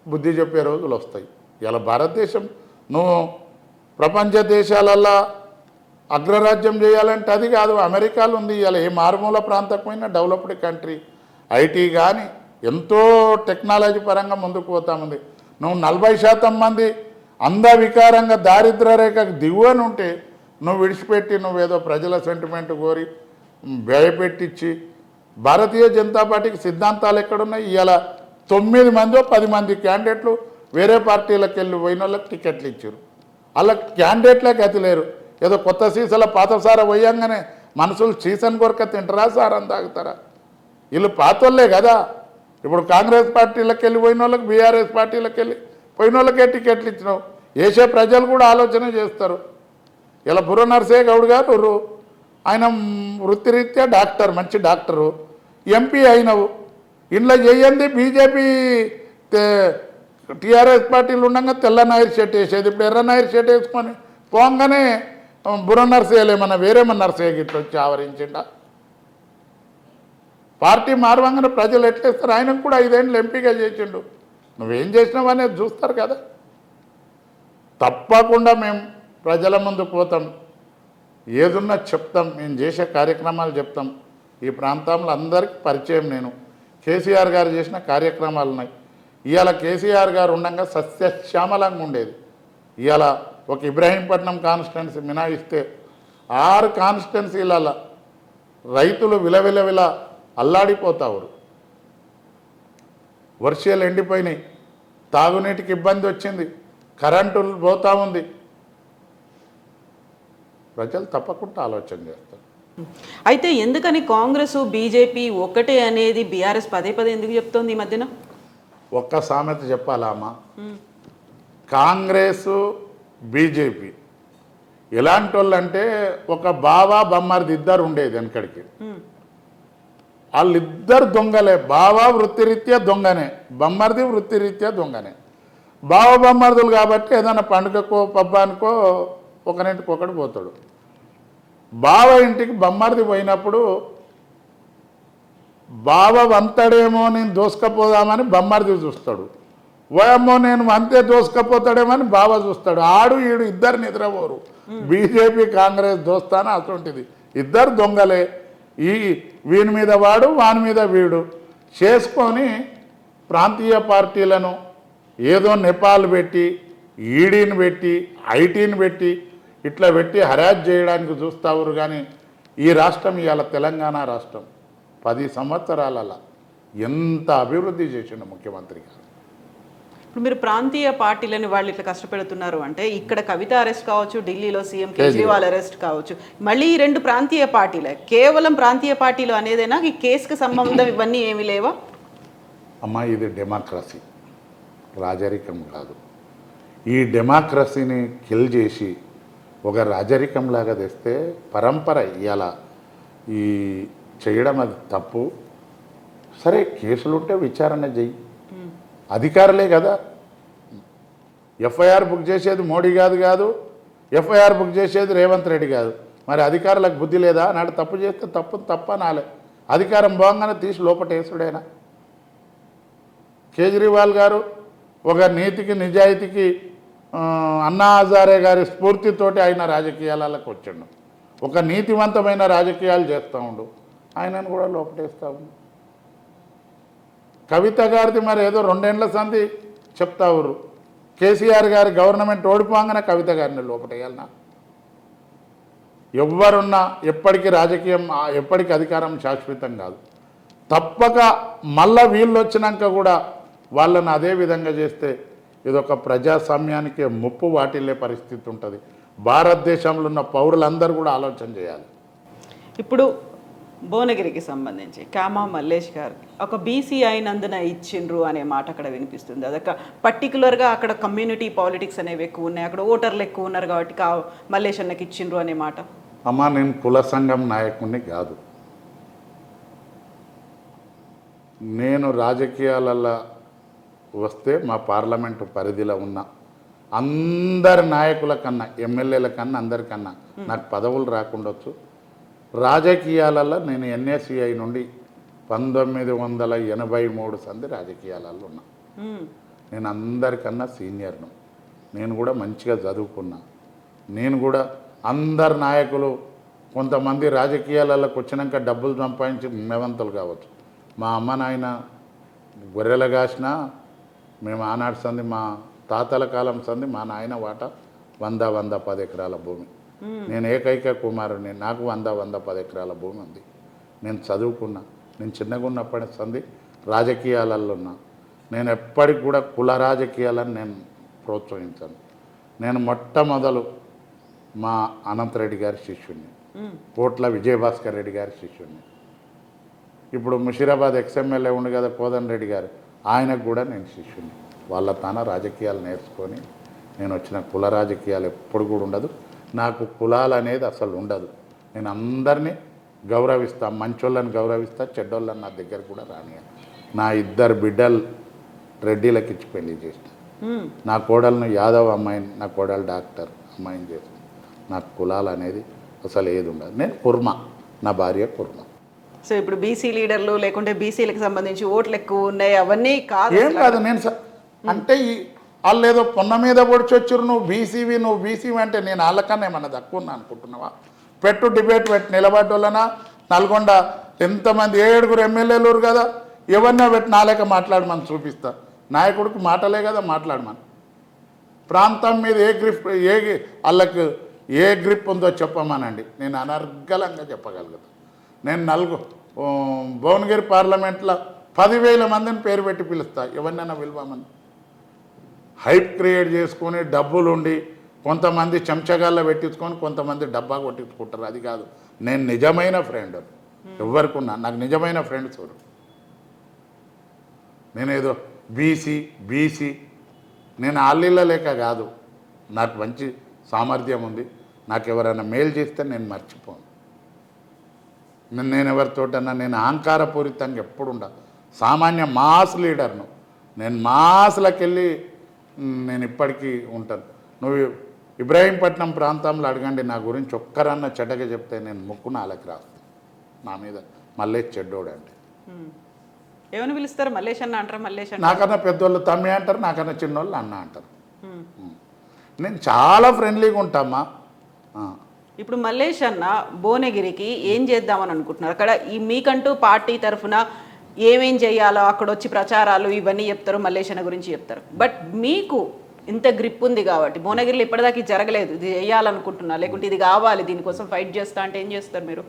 Speaker 2: బుద్ధి చెప్పే రోజులు వస్తాయి. ఇలా భారతదేశం నువ్వు ప్రపంచ దేశాలల్లో అగ్రరాజ్యం చేయాలంటే అది కాదు. అమెరికాలో ఉంది. ఇలా ఏ మారుమూల ప్రాంతమైన డెవలప్డ్ కంట్రీ. ఐటీ కానీ ఎంతో టెక్నాలజీ పరంగా ముందుకు పోతాముంది. నువ్వు 40% మంది అంధవికారంగా దారిద్ర్య రేఖకు దిగువని ఉంటే నువ్వు విడిచిపెట్టి నువ్వేదో ప్రజల సెంటిమెంట్ కోరి భయపెట్టించి, భారతీయ జనతా పార్టీకి సిద్ధాంతాలు ఎక్కడున్నాయి? ఇలా 9 మందో 10 మంది క్యాండిడేట్లు వేరే పార్టీలకు వెళ్ళి పోయిన వాళ్ళకి టికెట్లు ఇచ్చారు. అలా క్యాండిడేట్లే గతి లేరు. ఏదో కొత్త సీసాల పాత సారా పోయంగానే మనుషులు సీసన్ కొరక తింటారా, సారం తాగుతారా? వీళ్ళు పాతోళ్ళే కదా. ఇప్పుడు కాంగ్రెస్ పార్టీలకు వెళ్ళి పోయిన వాళ్ళకి, బీఆర్ఎస్ పార్టీలకు వెళ్ళి పోయిన వాళ్ళకే టికెట్లు ఇచ్చినావు. వేసే ప్రజలు కూడా ఆలోచన చేస్తారు. ఇలా బుర్ర నరసయ్య గౌడ్ గారు ఆయన వృత్తిరీత్యా డాక్టర్, మంచి డాక్టరు, ఎంపీ అయినవు. ఇంట్లో చేయండి బీజేపీ టీఆర్ఎస్ పార్టీలు ఉండగా తెల్ల నాయర్ షర్ట్ వేసేది. ఇప్పుడు ఎర్ర నాయర్ షర్ట్ వేసుకొని పోగానే బుర్ర నరసయ్యలు ఏమన్నా వేరేమన్నా నరసయ్య గిట్ల వచ్చి ఆవరించిండా? పార్టీ మారవంగానే ప్రజలు ఎట్లేస్తారు? ఆయనకు కూడా 5 ఏళ్ళు ఎంపీగా చేసిండు. నువ్వేం చేసినావు అనేది చూస్తారు కదా. తప్పకుండా మేము ప్రజల ముందు పోతాం. ఏదున్నా చెప్తాం, మేము చేసే కార్యక్రమాలు చెప్తాం. ఈ ప్రాంతంలో అందరికీ పరిచయం. నేను కేసీఆర్ గారు చేసిన కార్యక్రమాలు ఉన్నాయి. ఇవాళ కేసీఆర్ గారు ఉండగా సస్యశ్యామలంగా ఉండేది. ఇవాళ ఒక ఇబ్రాహీంపట్నం కాన్స్టిట్యున్సీ మినాయిస్తే 6 కాన్స్టిట్యున్సీల రైతులు విలవిల అల్లాడిపోతారు. వర్షాలు ఎండిపోయినాయి, తాగునీటికి ఇబ్బంది వచ్చింది, కరెంటు పోతా ఉంది. ప్రజలు తప్పకుండా ఆలోచన చేస్తారు.
Speaker 1: అయితే ఎందుకని కాంగ్రెస్ బీజేపీ ఒకటే అనేది బీఆర్ఎస్ పదే ఎందుకు చెప్తోంది ఈ మధ్యన?
Speaker 2: ఒక్క సామెత చెప్పాలమ్మా, కాంగ్రెసు బీజేపీ ఎలాంటి వాళ్ళు అంటే ఒక బావ బొమ్మర్ది ఇద్దరు ఉండేది వెనకడికి. వాళ్ళిద్దరు దొంగలే. బావ వృత్తిరీత్యా దొంగనే, బొమ్మర్ది వృత్తిరీత్యా దొంగనే. బావ బొమ్మర్దులు కాబట్టి ఏదైనా పండుగకో పబ్బానికో ఒకరింటికి ఒకటి పోతాడు. బావ ఇంటికి బొమ్మర్ది పోయినప్పుడు బావ వంతాడేమో నేను దోసుకపోదామని బొమ్మర్ది చూస్తాడు. ఓయమ్మో నేను వంతే దోసుకపోతాడేమని బావ చూస్తాడు. ఆడు ఈడు ఇద్దరు నిద్రపోరు. బీజేపీ కాంగ్రెస్ దోస్తాన అటువంటిది. ఇద్దరు దొంగలే. వీని మీద వాడు, వాని మీద వీడు చేసుకొని ప్రాంతీయ పార్టీలను ఏదో నెపాలు పెట్టి, ఈడీని పెట్టి, ఐటీని పెట్టి, ఇట్లా పెట్టి హరాజ్ చేయడానికి చూస్తావురు. కానీ ఈ రాష్ట్రం ఇవాళ తెలంగాణ రాష్ట్రం 10 సంవత్సరాలలో ఎంత అభివృద్ధి చేసిండు ముఖ్యమంత్రి గారు.
Speaker 1: ఇప్పుడు మీరు ప్రాంతీయ పార్టీలని వాళ్ళు ఇట్లా కష్టపెడుతున్నారు అంటే, ఇక్కడ కవిత అరెస్ట్ కావచ్చు, ఢిల్లీలో సీఎం కేజ్రీవాల్ అరెస్ట్ కావచ్చు, మళ్ళీ ఈ 2 ప్రాంతీయ పార్టీలే. కేవలం ప్రాంతీయ పార్టీలు అనేదేనా? ఈ కేసుకు సంబంధం ఇవన్నీ ఏమీ లేవా?
Speaker 2: అమ్మా, ఇది డెమోక్రసీ, రాజరికం కాదు. ఈ డెమోక్రసీని కిల్ చేసి ఒక రాజరికంలాగా తెస్తే పరంపర ఇవాళ ఈ చేయడం అది తప్పు. సరే, కేసులుంటే విచారణ చెయ్యి, అధికారులే కదా. ఎఫ్ఐఆర్ బుక్ చేసేది మోడీ కాదు, ఎఫ్ఐఆర్ బుక్ చేసేది రేవంత్ రెడ్డి కాదు. మరి అధికారులకు బుద్ధి లేదా? నాడు తప్పు చేస్తే తప్పు అనాలే. అధికారం బాగానే తీసి లోపటేసుడేనా? కేజ్రీవాల్ గారు ఒక నీతికి నిజాయితీకి అన్నా హజారే గారి స్ఫూర్తితోటి ఆయన రాజకీయాలకు వచ్చిండు. ఒక నీతివంతమైన రాజకీయాలు చేస్తూ ఉండు, ఆయనను కూడా లోపటేస్తూ ఉండు. కవిత గారిది మరి ఏదో 2 ఏళ్ల సంధి చెప్తావురు. కేసీఆర్ గారి గవర్నమెంట్ ఓడిపోగానే కవిత గారిని లోపటేయాలన్నా? ఎవరున్నా ఎప్పటికీ రాజకీయం, ఎప్పటికీ అధికారం శాశ్వతం కాదు. తప్పక మళ్ళా వీళ్ళు వచ్చినాక కూడా వాళ్ళని అదే విధంగా చేస్తే ఇదొక ప్రజాస్వామ్యానికి ముప్పు వాటిల్లే పరిస్థితి ఉంటుంది. భారతదేశంలో ఉన్న పౌరులందరూ కూడా ఆలోచన చేయాలి.
Speaker 1: ఇప్పుడు భువనగిరికి సంబంధించి కామా మల్లేష్ గారు ఒక బీసీ అయినందున ఇచ్చిండ్రు అనే మాట అక్కడ వినిపిస్తుంది. అదొక పర్టికులర్గా అక్కడ కమ్యూనిటీ పాలిటిక్స్ అనేవి ఎక్కువ ఉన్నాయి, అక్కడ ఓటర్లు ఎక్కువ ఉన్నారు కాబట్టి మల్లేష్ అన్నకి ఇచ్చిండ్రు అనే మాట.
Speaker 2: అమ్మా, నేను కుల సంఘం నాయకుడిని కాదు. నేను రాజకీయాలలో వస్తే మా పార్లమెంటు పరిధిలో ఉన్న అందరి నాయకుల కన్నా, ఎమ్మెల్యేల కన్నా, అందరికన్నా నాకు పదవులు రాకుండొచ్చు. రాజకీయాలలో నేను ఎన్ఎస్యుఐ నుండి 1983 సంది రాజకీయాలలో ఉన్నా. నేను అందరికన్నా సీనియర్ను. నేను కూడా మంచిగా చదువుకున్నా. నేను కూడా అందరు నాయకులు కొంతమంది రాజకీయాలకు వచ్చినాక డబ్బులు సంపాదించి మేవంతులు కావచ్చు. మా అమ్మ నాయన గొర్రెలు కాసినా మేము ఆనాడు సంది, మా తాతల కాలం సంది మా నాయన వాట 100-110 ఎకరాల భూమి. నేను ఏకైక కుమారుని, నాకు 100-110 ఎకరాల భూమి ఉంది. నేను చదువుకున్నా. నేను చిన్నగా ఉన్నప్పటి సంది రాజకీయాలలో ఉన్నా. నేను ఎప్పటికి కూడా కుల రాజకీయాలను నేను ప్రోత్సహించాను. నేను మొట్టమొదలు మా అనంతరెడ్డి గారి శిష్యుడిని, కోట్ల విజయభాస్కర్ రెడ్డి గారి శిష్యుడిని. ఇప్పుడు ముషీరాబాద్ ఎక్స్ఎమ్మెల్యే ఉండి కదా కోదన్ రెడ్డి గారు, ఆయనకు కూడా నేను శిష్యుని. వాళ్ళ తన రాజకీయాలు నేర్చుకొని నేను వచ్చిన కుల రాజకీయాలు ఎప్పుడు కూడా ఉండదు. నాకు కులాలు అనేది అసలు ఉండదు. నేను అందరినీ గౌరవిస్తా, మంచోళ్ళని గౌరవిస్తా, చెడ్డోళ్ళని నా దగ్గర కూడా రానియా. నా 2 బిడ్డలు రెడ్డిలకు ఇచ్చి పెళ్లి చేసిన. నా కోడలను యాదవ్ అమ్మాయిని, నా కోడలు డాక్టర్ అమ్మాయిని చేసిన. నాకు కులాలు అనేది అసలు ఏది ఉండదు. నేను కుర్మ, నా భార్య కుర్మ.
Speaker 1: సో ఇప్పుడు బీసీ లీడర్లు లేకుంటే బీసీలకు సంబంధించి ఓట్లు ఎక్కువ ఉన్నాయి అవన్నీ కాదు,
Speaker 2: ఏం కాదు. నేను అంటే వాళ్ళు ఏదో పొన్న మీద పొడిచొచ్చురు, నువ్వు బీసీవి అంటే నేను వాళ్ళకన్నా ఏమన్నా తక్కువ ఉన్నా అనుకుంటున్నావా? పెట్టు డిబేట్ పెట్టి నిలబడ్డోళ్ళనా నల్గొండ ఎంతమంది 7 ఎమ్మెల్యేలు కదా, ఎవరినో పెట్టి నాలేక మాట్లాడమని చూపిస్తా. నాయకుడికి మాటలే కదా మాట్లాడమని. ప్రాంతం మీద వాళ్ళకి ఏ గ్రిప్ ఉందో చెప్పమనండి, నేను అనర్గళంగా చెప్పగలుగుతాను. నేను భువనగిరి పార్లమెంట్లో 10,000 మందిని పేరు పెట్టి పిలుస్తా, ఎవరినైనా పిలవమని. హైప్ క్రియేట్ చేసుకొని డబ్బులుండి కొంతమంది చెంచగాల్లో పెట్టించుకొని కొంతమంది డబ్బా కొట్టించుకుంటారు. అది కాదు, నేను నిజమైన ఫ్రెండ్. ఎవరికి ఉన్నా నాకు నిజమైన ఫ్రెండ్స్ ఎవరు. నేనేదో బీసీ నేను ఆళ్ళీళ్ళ లేక కాదు, నాకు మంచి సామర్థ్యం ఉంది. నాకు ఎవరైనా మేలు చేస్తే నేను మర్చిపోను. నేను ఎవరితోటన్నా నేను అహంకారపూరితంగా ఎప్పుడు ఉండ. సామాన్య మాస్ లీడర్ను నేను. మాస్లకు వెళ్ళి నేను ఇప్పటికీ ఉంటాను. నువ్వు ఇబ్రాహీంపట్నం ప్రాంతంలో అడగండి నా గురించి, ఒక్కరన్నా చెడ్డగా చెప్తే నేను ముక్కున వాళ్ళకి రాస్తాను. నా మీద మల్లేష్ చెడ్డోడు అంటే
Speaker 1: ఏమని పిలుస్తారు? మల్లేష్ అన్న అంటారు. మల్లేష్ అన్న
Speaker 2: నాకన్నా పెద్దోళ్ళు తమ్మి అంటారు, నాకన్నా చిన్నోళ్ళు అన్న అంటారు. నేను చాలా ఫ్రెండ్లీగా ఉంటామా.
Speaker 1: ఇప్పుడు మల్లేష్ అన్న భువనగిరికి ఏం చేద్దామని అనుకుంటున్నారు? అక్కడ మీకంటూ పార్టీ తరఫున ఏమేం చేయాలో అక్కడ వచ్చి ప్రచారాలు ఇవన్నీ చెప్తారు, మల్లేష్ అన్న గురించి చెప్తారు. బట్ మీకు ఇంత గ్రిప్ ఉంది కాబట్టి భువనగిరిలో ఇప్పటిదాకా ఇది జరగలేదు, ఇది చేయాలనుకుంటున్నా, లేకుంటే ఇది కావాలి దీనికోసం ఫైట్ చేస్తా అంటే ఏం చేస్తారు మీరు?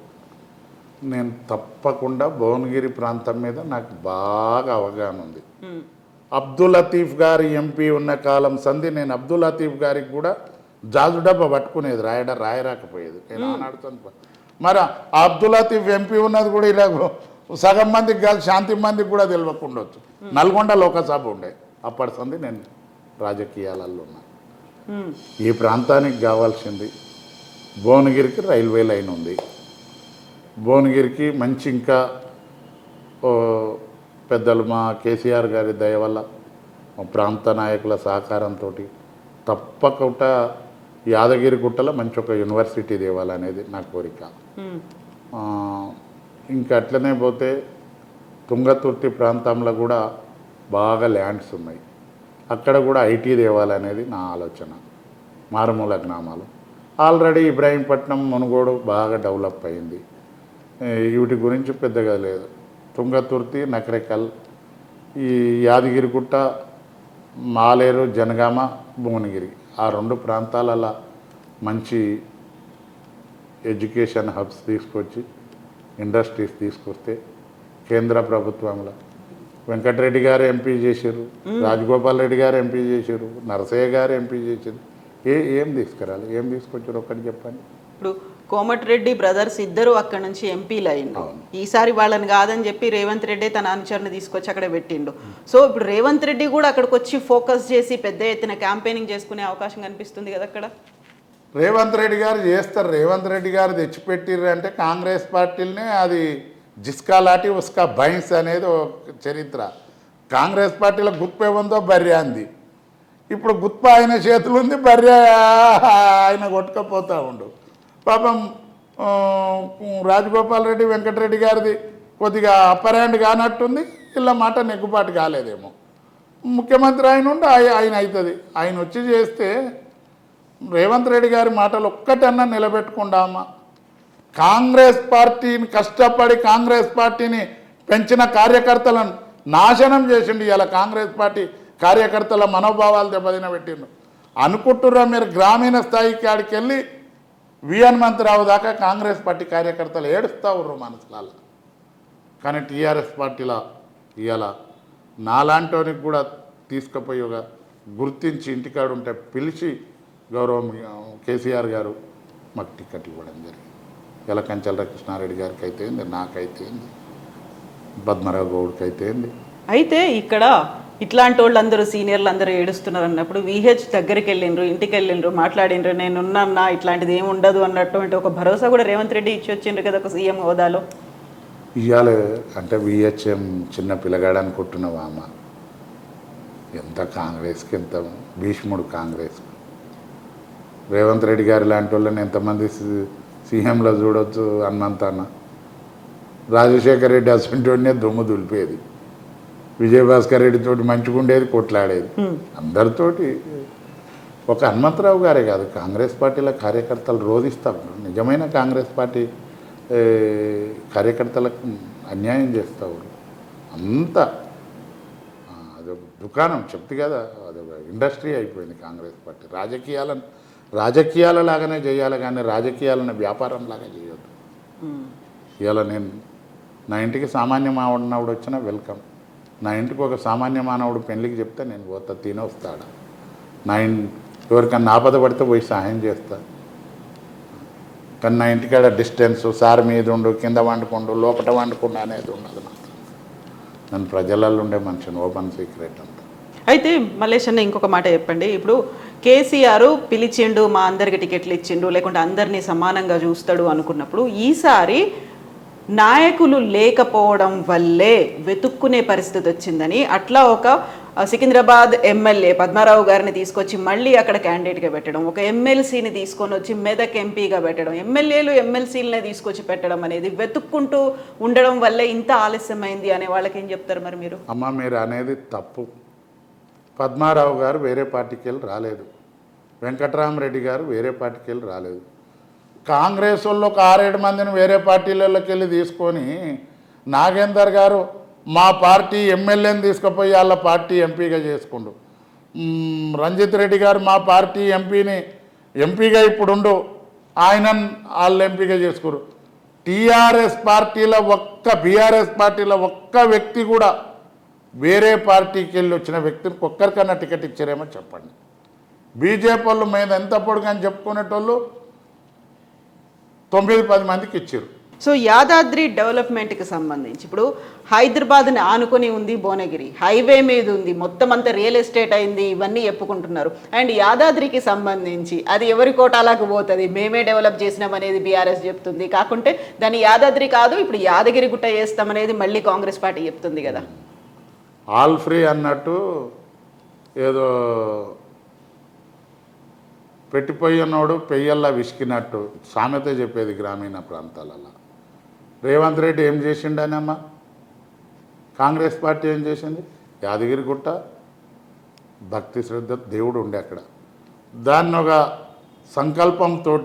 Speaker 2: నేను తప్పకుండా భువనగిరి ప్రాంతం మీద నాకు బాగా అవగాహన ఉంది. అబ్దుల్ లతీఫ్ గారి ఎంపీ ఉన్న కాలం సంధి నేను అబ్దుల్ లతీఫ్ గారికి కూడా జాజు డబ్బా పట్టుకునేది, రాయరాకపోయేది. నేను ఆనాడుతాను. మరి ఆ అబ్దుల్ లతీఫ్ ఎంపీ ఉన్నది కూడా ఇలా సగం మందికి కాదు, శాంతి మందికి కూడా తెలియకుండొచ్చు. నల్గొండ లోకసభ ఉండే అప్పటి సంది నేను రాజకీయాలలో ఉన్నా. ఈ ప్రాంతానికి కావాల్సింది భువనగిరికి రైల్వే లైన్ ఉంది. భువనగిరికి మంచి ఇంకా పెద్దలు మా కేసీఆర్ గారి దయ వల్ల మా ప్రాంత నాయకుల సహకారంతో తప్పకుండా యాదగిరి గుట్టలో మంచి ఒక యూనివర్సిటీ తేవాలనేది నా కోరిక. ఇంకా అట్లనే పోతే తుంగతుర్తి ప్రాంతంలో కూడా బాగా ల్యాండ్స్ ఉన్నాయి, అక్కడ కూడా ఐటీ తేవాలనేది నా ఆలోచన. మారుమూల గ్రామాలు ఆల్రెడీ ఇబ్రాహీంపట్నం మునుగోడు బాగా డెవలప్ అయింది, వీటి గురించి పెద్దగా లేదు. తుంగతుర్తి నకరేకల్ ఈ యాదగిరిగుట్ట మాలేరు జనగామ భువనగిరి ఆ 2 ప్రాంతాలలో మంచి ఎడ్యుకేషన్ హబ్స్ తీసుకొచ్చి ఇండస్ట్రీస్ తీసుకొస్తే కేంద్ర ప్రభుత్వంలో వెంకటరెడ్డి గారు ఎంపీ చేశారు, రాజగోపాల్ రెడ్డి గారు ఎంపీ చేశారు, నరసయ్య గారు ఎంపీ చేశారు. ఏం తీసుకురాలి, ఏం తీసుకొచ్చారు ఒక్కటి చెప్పండి.
Speaker 1: ఇప్పుడు కోమటిరెడ్డి బ్రదర్స్ ఇద్దరు అక్కడ నుంచి ఎంపీలు అయ్యిండు. ఈసారి వాళ్ళని కాదని చెప్పి రేవంత్ రెడ్డి తన అనుచరుని తీసుకొచ్చి అక్కడ పెట్టిండు. సో ఇప్పుడు రేవంత్ రెడ్డి కూడా అక్కడికి వచ్చి ఫోకస్ చేసి పెద్ద ఎత్తున క్యాంపెయినింగ్ చేసుకునే అవకాశం కనిపిస్తుంది కదా అక్కడ.
Speaker 2: రేవంత్ రెడ్డి గారు చేస్తారు. రేవంత్ రెడ్డి గారు తెచ్చిపెట్టిర్రు అంటే కాంగ్రెస్ పార్టీలనే అది జిస్కా లాటి ఉస్కా భైన్స్ అనేది ఒక చరిత్ర. కాంగ్రెస్ పార్టీలో గుత్పే ఉందో బర్రె అంది. ఇప్పుడు గుత్ప ఆయన చేతులు ఉంది, బర్రె ఆయన కొట్టుకపోతూ ఉండు. పాపం రాజగోపాల్ రెడ్డి వెంకటరెడ్డి గారిది కొద్దిగా అప్పర్ హ్యాండ్ కానట్టుంది, ఇలా మాట నెగ్గుబాటు కాలేదేమో. ముఖ్యమంత్రి ఆయన ఉండి ఆయన అవుతుంది. ఆయన వచ్చి చేస్తే రేవంత్ రెడ్డి గారి మాటలు ఒక్కటన్నా నిలబెట్టుకుందామా. కాంగ్రెస్ పార్టీని కష్టపడి కాంగ్రెస్ పార్టీని పెంచిన కార్యకర్తలను నాశనం చేసిండు. ఇలా కాంగ్రెస్ పార్టీ కార్యకర్తల మనోభావాలు దెబ్బతిన పెట్టిండు. అనుకుంటుర్రా మీరు గ్రామీణ స్థాయికి ఆడికి వెళ్ళి హనుమంతరావు దాకా కాంగ్రెస్ పార్టీ కార్యకర్తలు ఏడుస్తూ ఉర్రు మనసులలో. కానీ టీఆర్ఎస్ పార్టీలో ఇవాళ నాలాంటికి కూడా తీసుకుపోయి ఒక గుర్తించి ఇంటికాడ ఉంటే పిలిచి గౌరవం కేసీఆర్ గారు మాకు టికెట్ ఇవ్వడం జరిగింది. ఇలా కంచెల కృష్ణారెడ్డి గారికి అయితే ఏంది, నాకైతే ఏంది, పద్మరావు గౌడ్కి అయితే ఏంది.
Speaker 1: అయితే ఇక్కడ ఇట్లాంటి వాళ్ళందరూ సీనియర్లు అందరూ ఏడుస్తున్నారు అన్నప్పుడు విహెచ్ దగ్గరికి వెళ్ళిండ్రు, ఇంటికి వెళ్ళిండ్రు, మాట్లాడిండ్రు, నేనున్నా ఇట్లాంటిది ఏమి ఉండదు అన్నటువంటి ఒక భరోసా కూడా రేవంత్ రెడ్డి ఇచ్చి వచ్చిండ్రు కదా ఒక సీఎం హోదాలో.
Speaker 2: ఇవాళ అంటే విహెచ్ఎం చిన్న పిల్లగాడు అనుకుంటున్నావా అమ్మ? ఎంత కాంగ్రెస్కి ఎంత భీష్ముడు కాంగ్రెస్కి. రేవంత్ రెడ్డి గారి లాంటి వాళ్ళని ఎంతమంది సీఎంలో చూడవచ్చు. హనుమంతన్న రాజశేఖర్ రెడ్డి అసంటోనే దుమ్ము దులిపేది, విజయభాస్కర్ రెడ్డితోటి మంచిగా ఉండేది, కొట్లాడేది అందరితోటి. ఒక హనుమంతరావు గారే కాదు, కాంగ్రెస్ పార్టీల కార్యకర్తలు రోధిస్తారు. నిజమైన కాంగ్రెస్ పార్టీ కార్యకర్తలకు అన్యాయం చేస్తారు. అంత అదొక దుకాణం చెప్తే కదా, అదొక ఇండస్ట్రీ అయిపోయింది కాంగ్రెస్ పార్టీ. రాజకీయాల లాగానే చేయాలి కానీ రాజకీయాలను వ్యాపారం లాగా చేయొద్దు. ఇవాళ నేను నా ఇంటికి సామాన్య మానవుడు వచ్చినా వెల్కమ్. నా ఇంటికి ఒక సామాన్య మానవుడు పెళ్ళికి చెప్తే నేను పోతా, తినొస్తాడా. ఎవరికన్నా ఆపద పడితే పోయి సహాయం చేస్తా. కానీ నా ఇంటికాడ డిస్టెన్స్, సార్ మీద ఉండు, కింద వండుకుండు, లోపల వండుకుండు అనేది ఉండదు. నన్ను ప్రజలలో ఉండే మనిషిని, ఓపెన్ సీక్రెట్ అంట.
Speaker 1: అయితే మల్లేష్ అన్న ఇంకొక మాట చెప్పండి. ఇప్పుడు కేసీఆర్ పిలిచిండు, మా అందరికి టికెట్లు ఇచ్చిండు, లేకుంటే అందరినీ సమానంగా చూస్తాడు అనుకున్నప్పుడు ఈసారి నాయకులు లేకపోవడం వల్లే వెతుక్కునే పరిస్థితి వచ్చిందని, అట్లా ఒక సికింద్రాబాద్ ఎమ్మెల్యే పద్మారావు గారిని తీసుకొచ్చి మళ్ళీ అక్కడ క్యాండిడేట్గా పెట్టడం, ఒక ఎమ్మెల్సీని తీసుకొని వచ్చి మెదక్ ఎంపీగా పెట్టడం, ఎమ్మెల్యేలు ఎమ్మెల్సీలనే తీసుకొచ్చి పెట్టడం అనేది వెతుక్కుంటూ ఉండడం వల్లే ఇంత ఆలస్యమైంది అనే వాళ్ళకి ఏం చెప్తారు మరి మీరు?
Speaker 2: అమ్మ, మీరు అనేది తప్పు. పద్మారావు గారు వేరే పార్టీకి వెళ్ళి రాలేదు, వెంకట్రామరెడ్డి గారు వేరే పార్టీకి వెళ్ళి రాలేదు. కాంగ్రెస్ వాళ్ళు ఒక 6-7 మందిని వేరే పార్టీలలోకి వెళ్ళి తీసుకొని నాగేందర్ గారు మా పార్టీ ఎమ్మెల్యేని తీసుకుపోయి వాళ్ళ పార్టీ ఎంపీగా చేసుకుండు. రంజిత్ రెడ్డి గారు మా పార్టీ ఎంపీగా ఇప్పుడుండు, ఆయన వాళ్ళు ఎంపీగా చేసుకురు. బీఆర్ఎస్ పార్టీలో ఒక్క వ్యక్తి కూడా వేరే పార్టీకి వెళ్ళి వచ్చిన వ్యక్తిని ఒక్కరికన్నా టికెట్ ఇచ్చారేమో చెప్పండి. బీజేపీ వాళ్ళు మీద ఎంత పొడుగని చెప్పుకునేటోళ్ళు 9-10 మందికి ఇచ్చారు.
Speaker 1: సో యాదాద్రి డెవలప్మెంట్కి సంబంధించి ఇప్పుడు హైదరాబాద్ని ఆనుకొని ఉంది భువనగిరి, హైవే మీద ఉంది, మొత్తం అంతా రియల్ ఎస్టేట్ అయింది, ఇవన్నీ చెప్పుకుంటున్నారు. అండ్ యాదాద్రికి సంబంధించి అది ఎవరి కోటాలకు పోతుంది, మేమే డెవలప్ చేసినామనేది బీఆర్ఎస్ చెప్తుంది. కాకుంటే దాన్ని యాదాద్రి కాదు, ఇప్పుడు యాదగిరి గుట్ట చేస్తామనేది మళ్ళీ కాంగ్రెస్ పార్టీ చెప్తుంది కదా.
Speaker 2: ఆల్ ఫ్రీ అన్నట్టు ఏదో పెట్టిపోయినోడు పెయ్యల్లా విసికినట్టు సామెత చెప్పేది గ్రామీణ ప్రాంతాలలో. రేవంత్ రెడ్డి ఏం చేసిండనమ్మా, కాంగ్రెస్ పార్టీ ఏం చేసింది? యాదగిరి గుట్ట భక్తి శ్రద్ధ దేవుడు ఉండే అక్కడ, దాన్ని ఒక సంకల్పంతో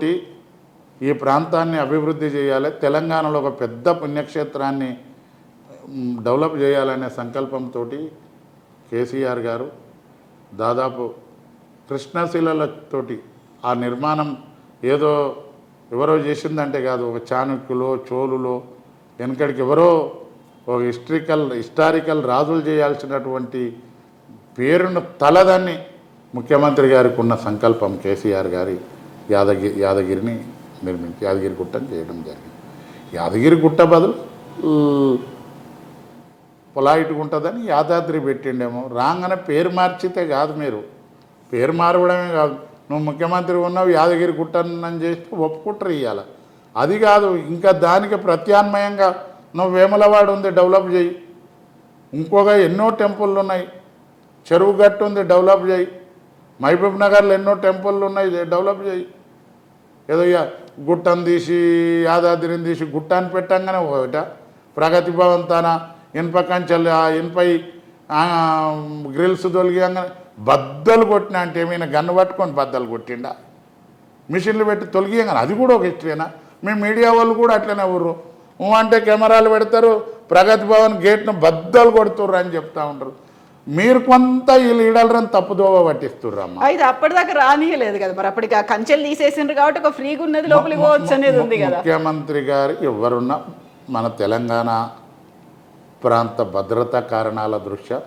Speaker 2: ఈ ప్రాంతాన్ని అభివృద్ధి చేయాలి, తెలంగాణలో ఒక పెద్ద పుణ్యక్షేత్రాన్ని డెవలప్ చేయాలనే సంకల్పంతో కేసీఆర్ గారు దాదాపు కృష్ణశిలలతోటి ఆ నిర్మాణం ఏదో ఎవరో చేసిందంటే కాదు, ఒక చాణక్యులో చోళులో వెనకడికి ఎవరో ఒక హిస్టారికల్ రాజులు చేయాల్సినటువంటి పేరును తలదాన్ని ముఖ్యమంత్రి గారికి ఉన్న సంకల్పం కేసీఆర్ గారి యాదగిరిని నిర్మించి యాదగిరి గుట్టని చేయడం జరిగింది. యాదగిరి గుట్ట బదులు పొలాయిట్గా ఉంటుందని యాదాద్రి పెట్టిండేమో. రాగానే పేరు మార్చితే కాదు, మీరు పేరు మారవడమే కాదు, నువ్వు ముఖ్యమంత్రి ఉన్నావు యాదగిరి గుట్టని చేసి ఒప్పుకుంటారు ఇవ్వాలి. అది కాదు, ఇంకా దానికి ప్రత్యామ్నాయంగా నువ్వు వేములవాడ ఉంది డెవలప్ చేయి, ఇంకొక ఎన్నో టెంపుల్లు ఉన్నాయి, చెరువు గట్టు ఉంది డెవలప్ చేయి, మహబూబ్ నగర్లో ఎన్నో టెంపుల్లు ఉన్నాయి డెవలప్ చేయి. ఏదో గుట్టను తీసి యాదాద్రిని తీసి గుట్టాన్ని పెట్టంగానే ఒకట ప్రగతి భవన్ తన ఇనుప కంచెలు ఇనుపై గ్రిల్స్ తొలిగానే బద్దలు కొట్టినా అంటే ఏమైనా గన్ను పట్టుకొని బద్దలు కొట్టిండా, మిషన్లు పెట్టి తొలగియంగానే అది కూడా ఒక హిస్టరీనా? మేము మీడియా వాళ్ళు కూడా అట్లనే ఊర్రు అంటే కెమెరాలు పెడతారు, ప్రగతి భవన్ గేట్ను బద్దలు కొడుతుర్రు అని చెప్తా ఉంటారు. మీరు కొంత ఈ లీడర్లను తప్పుదోవ పట్టిస్తుర్రు అమ్మ.
Speaker 1: అయితే అప్పటిదాకా రానియలేదు కదా మరి, అప్పటికి ఆ కంచెలు తీసేసిండ్రు కాబట్టి ఒక ఫ్రీగా ఉన్నది లోపలికి పోవచ్చు అనేది ఉంది కదా.
Speaker 2: ముఖ్యమంత్రి గారు ఎవరున్నా మన తెలంగాణ ప్రాంత భద్రతా కారణాల దృష్ట్యా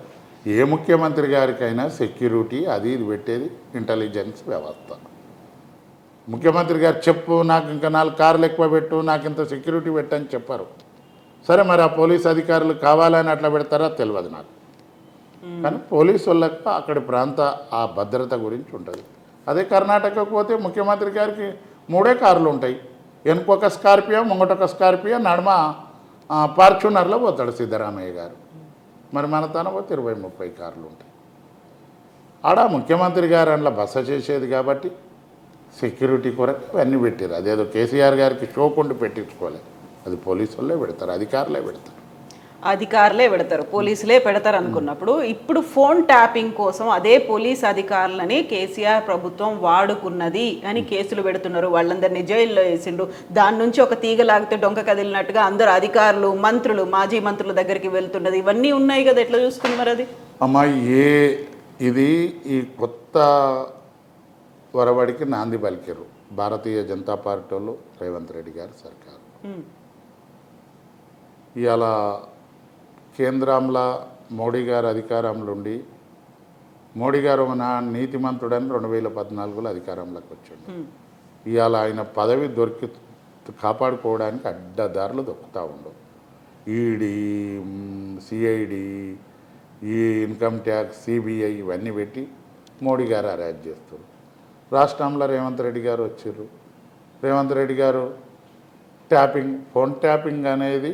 Speaker 2: ఏ ముఖ్యమంత్రి గారికైనా సెక్యూరిటీ అది ఇది పెట్టేది ఇంటెలిజెన్స్ వ్యవస్థ. ముఖ్యమంత్రి గారు చెప్పు నాకు ఇంకా 4 కార్లు ఎక్కువ పెట్టు, నాకు ఇంత సెక్యూరిటీ పెట్టని చెప్పారు. సరే మరి ఆ పోలీస్ అధికారులు కావాలని అట్లా పెడతారా తెలియదు నాకు, కానీ పోలీసు వాళ్ళకి అక్కడి ప్రాంత ఆ భద్రత గురించి ఉంటుంది. అదే కర్ణాటకకు పోతే ముఖ్యమంత్రి గారికి 3 కార్లు ఉంటాయి, వెనుకొక స్కార్పియో ముంగటొక స్కార్పియో నడుమ ఫార్చునర్లో పోతాడు సిద్ధరామయ్య గారు. మరి మన తన పోతే 20-30 కార్లు ఉంటాయి. ఆడ ముఖ్యమంత్రి గారు అందులో బస చేసేది కాబట్టి సెక్యూరిటీ కొరకు ఇవన్నీ పెట్టారు. అదేదో కేసీఆర్ గారికి షోకుండి పెట్టించుకోలేదు, అది పోలీసు వాళ్ళే పెడతారు, అధికారులే పెడతారు.
Speaker 1: అధికారులే పెడతారు, పోలీసులే పెడతారు అనుకున్నప్పుడు ఇప్పుడు ఫోన్ ట్యాపింగ్ కోసం అదే పోలీస్ అధికారులని కేసీఆర్ ప్రభుత్వం వాడుకున్నది అని కేసులు పెడుతున్నారు. వాళ్ళందరినీ జైల్లో వేసిండ్రు. దాని నుంచి ఒక తీగ లాగితే డొంక కదిలినట్టుగా అందరు అధికారులు, మంత్రులు, మాజీ మంత్రుల దగ్గరికి వెళ్తున్నది, ఇవన్నీ ఉన్నాయి కదా. ఎట్లా చూస్తున్నారు అది?
Speaker 2: అమ్మా, ఇది ఈ కొత్త వరవడికి నాంది పలికారు భారతీయ జనతా పార్టీ వాళ్ళు, రేవంత్ రెడ్డి గారి సర్కారు. ఇవాళ కేంద్రంలో మోడీ గారు అధికారంలో ఉండి, మోడీ గారు నా నీతిమంతుడని 2014లో అధికారంలోకి వచ్చాడు. ఇవాళ ఆయన పదవి దొరికి కాపాడుకోవడానికి అడ్డదారులు దొక్కుతూ ఉండవు. ఈడీ, సిఐడి, ఈ ఇన్కమ్ ట్యాక్స్, సిబిఐ ఇవన్నీ పెట్టి మోడీ గారు అరెస్ట్ చేస్తారు. రాష్ట్రంలో రేవంత్ రెడ్డి గారు వచ్చారు. రేవంత్ రెడ్డి గారు ఫోన్ ట్యాపింగ్ అనేది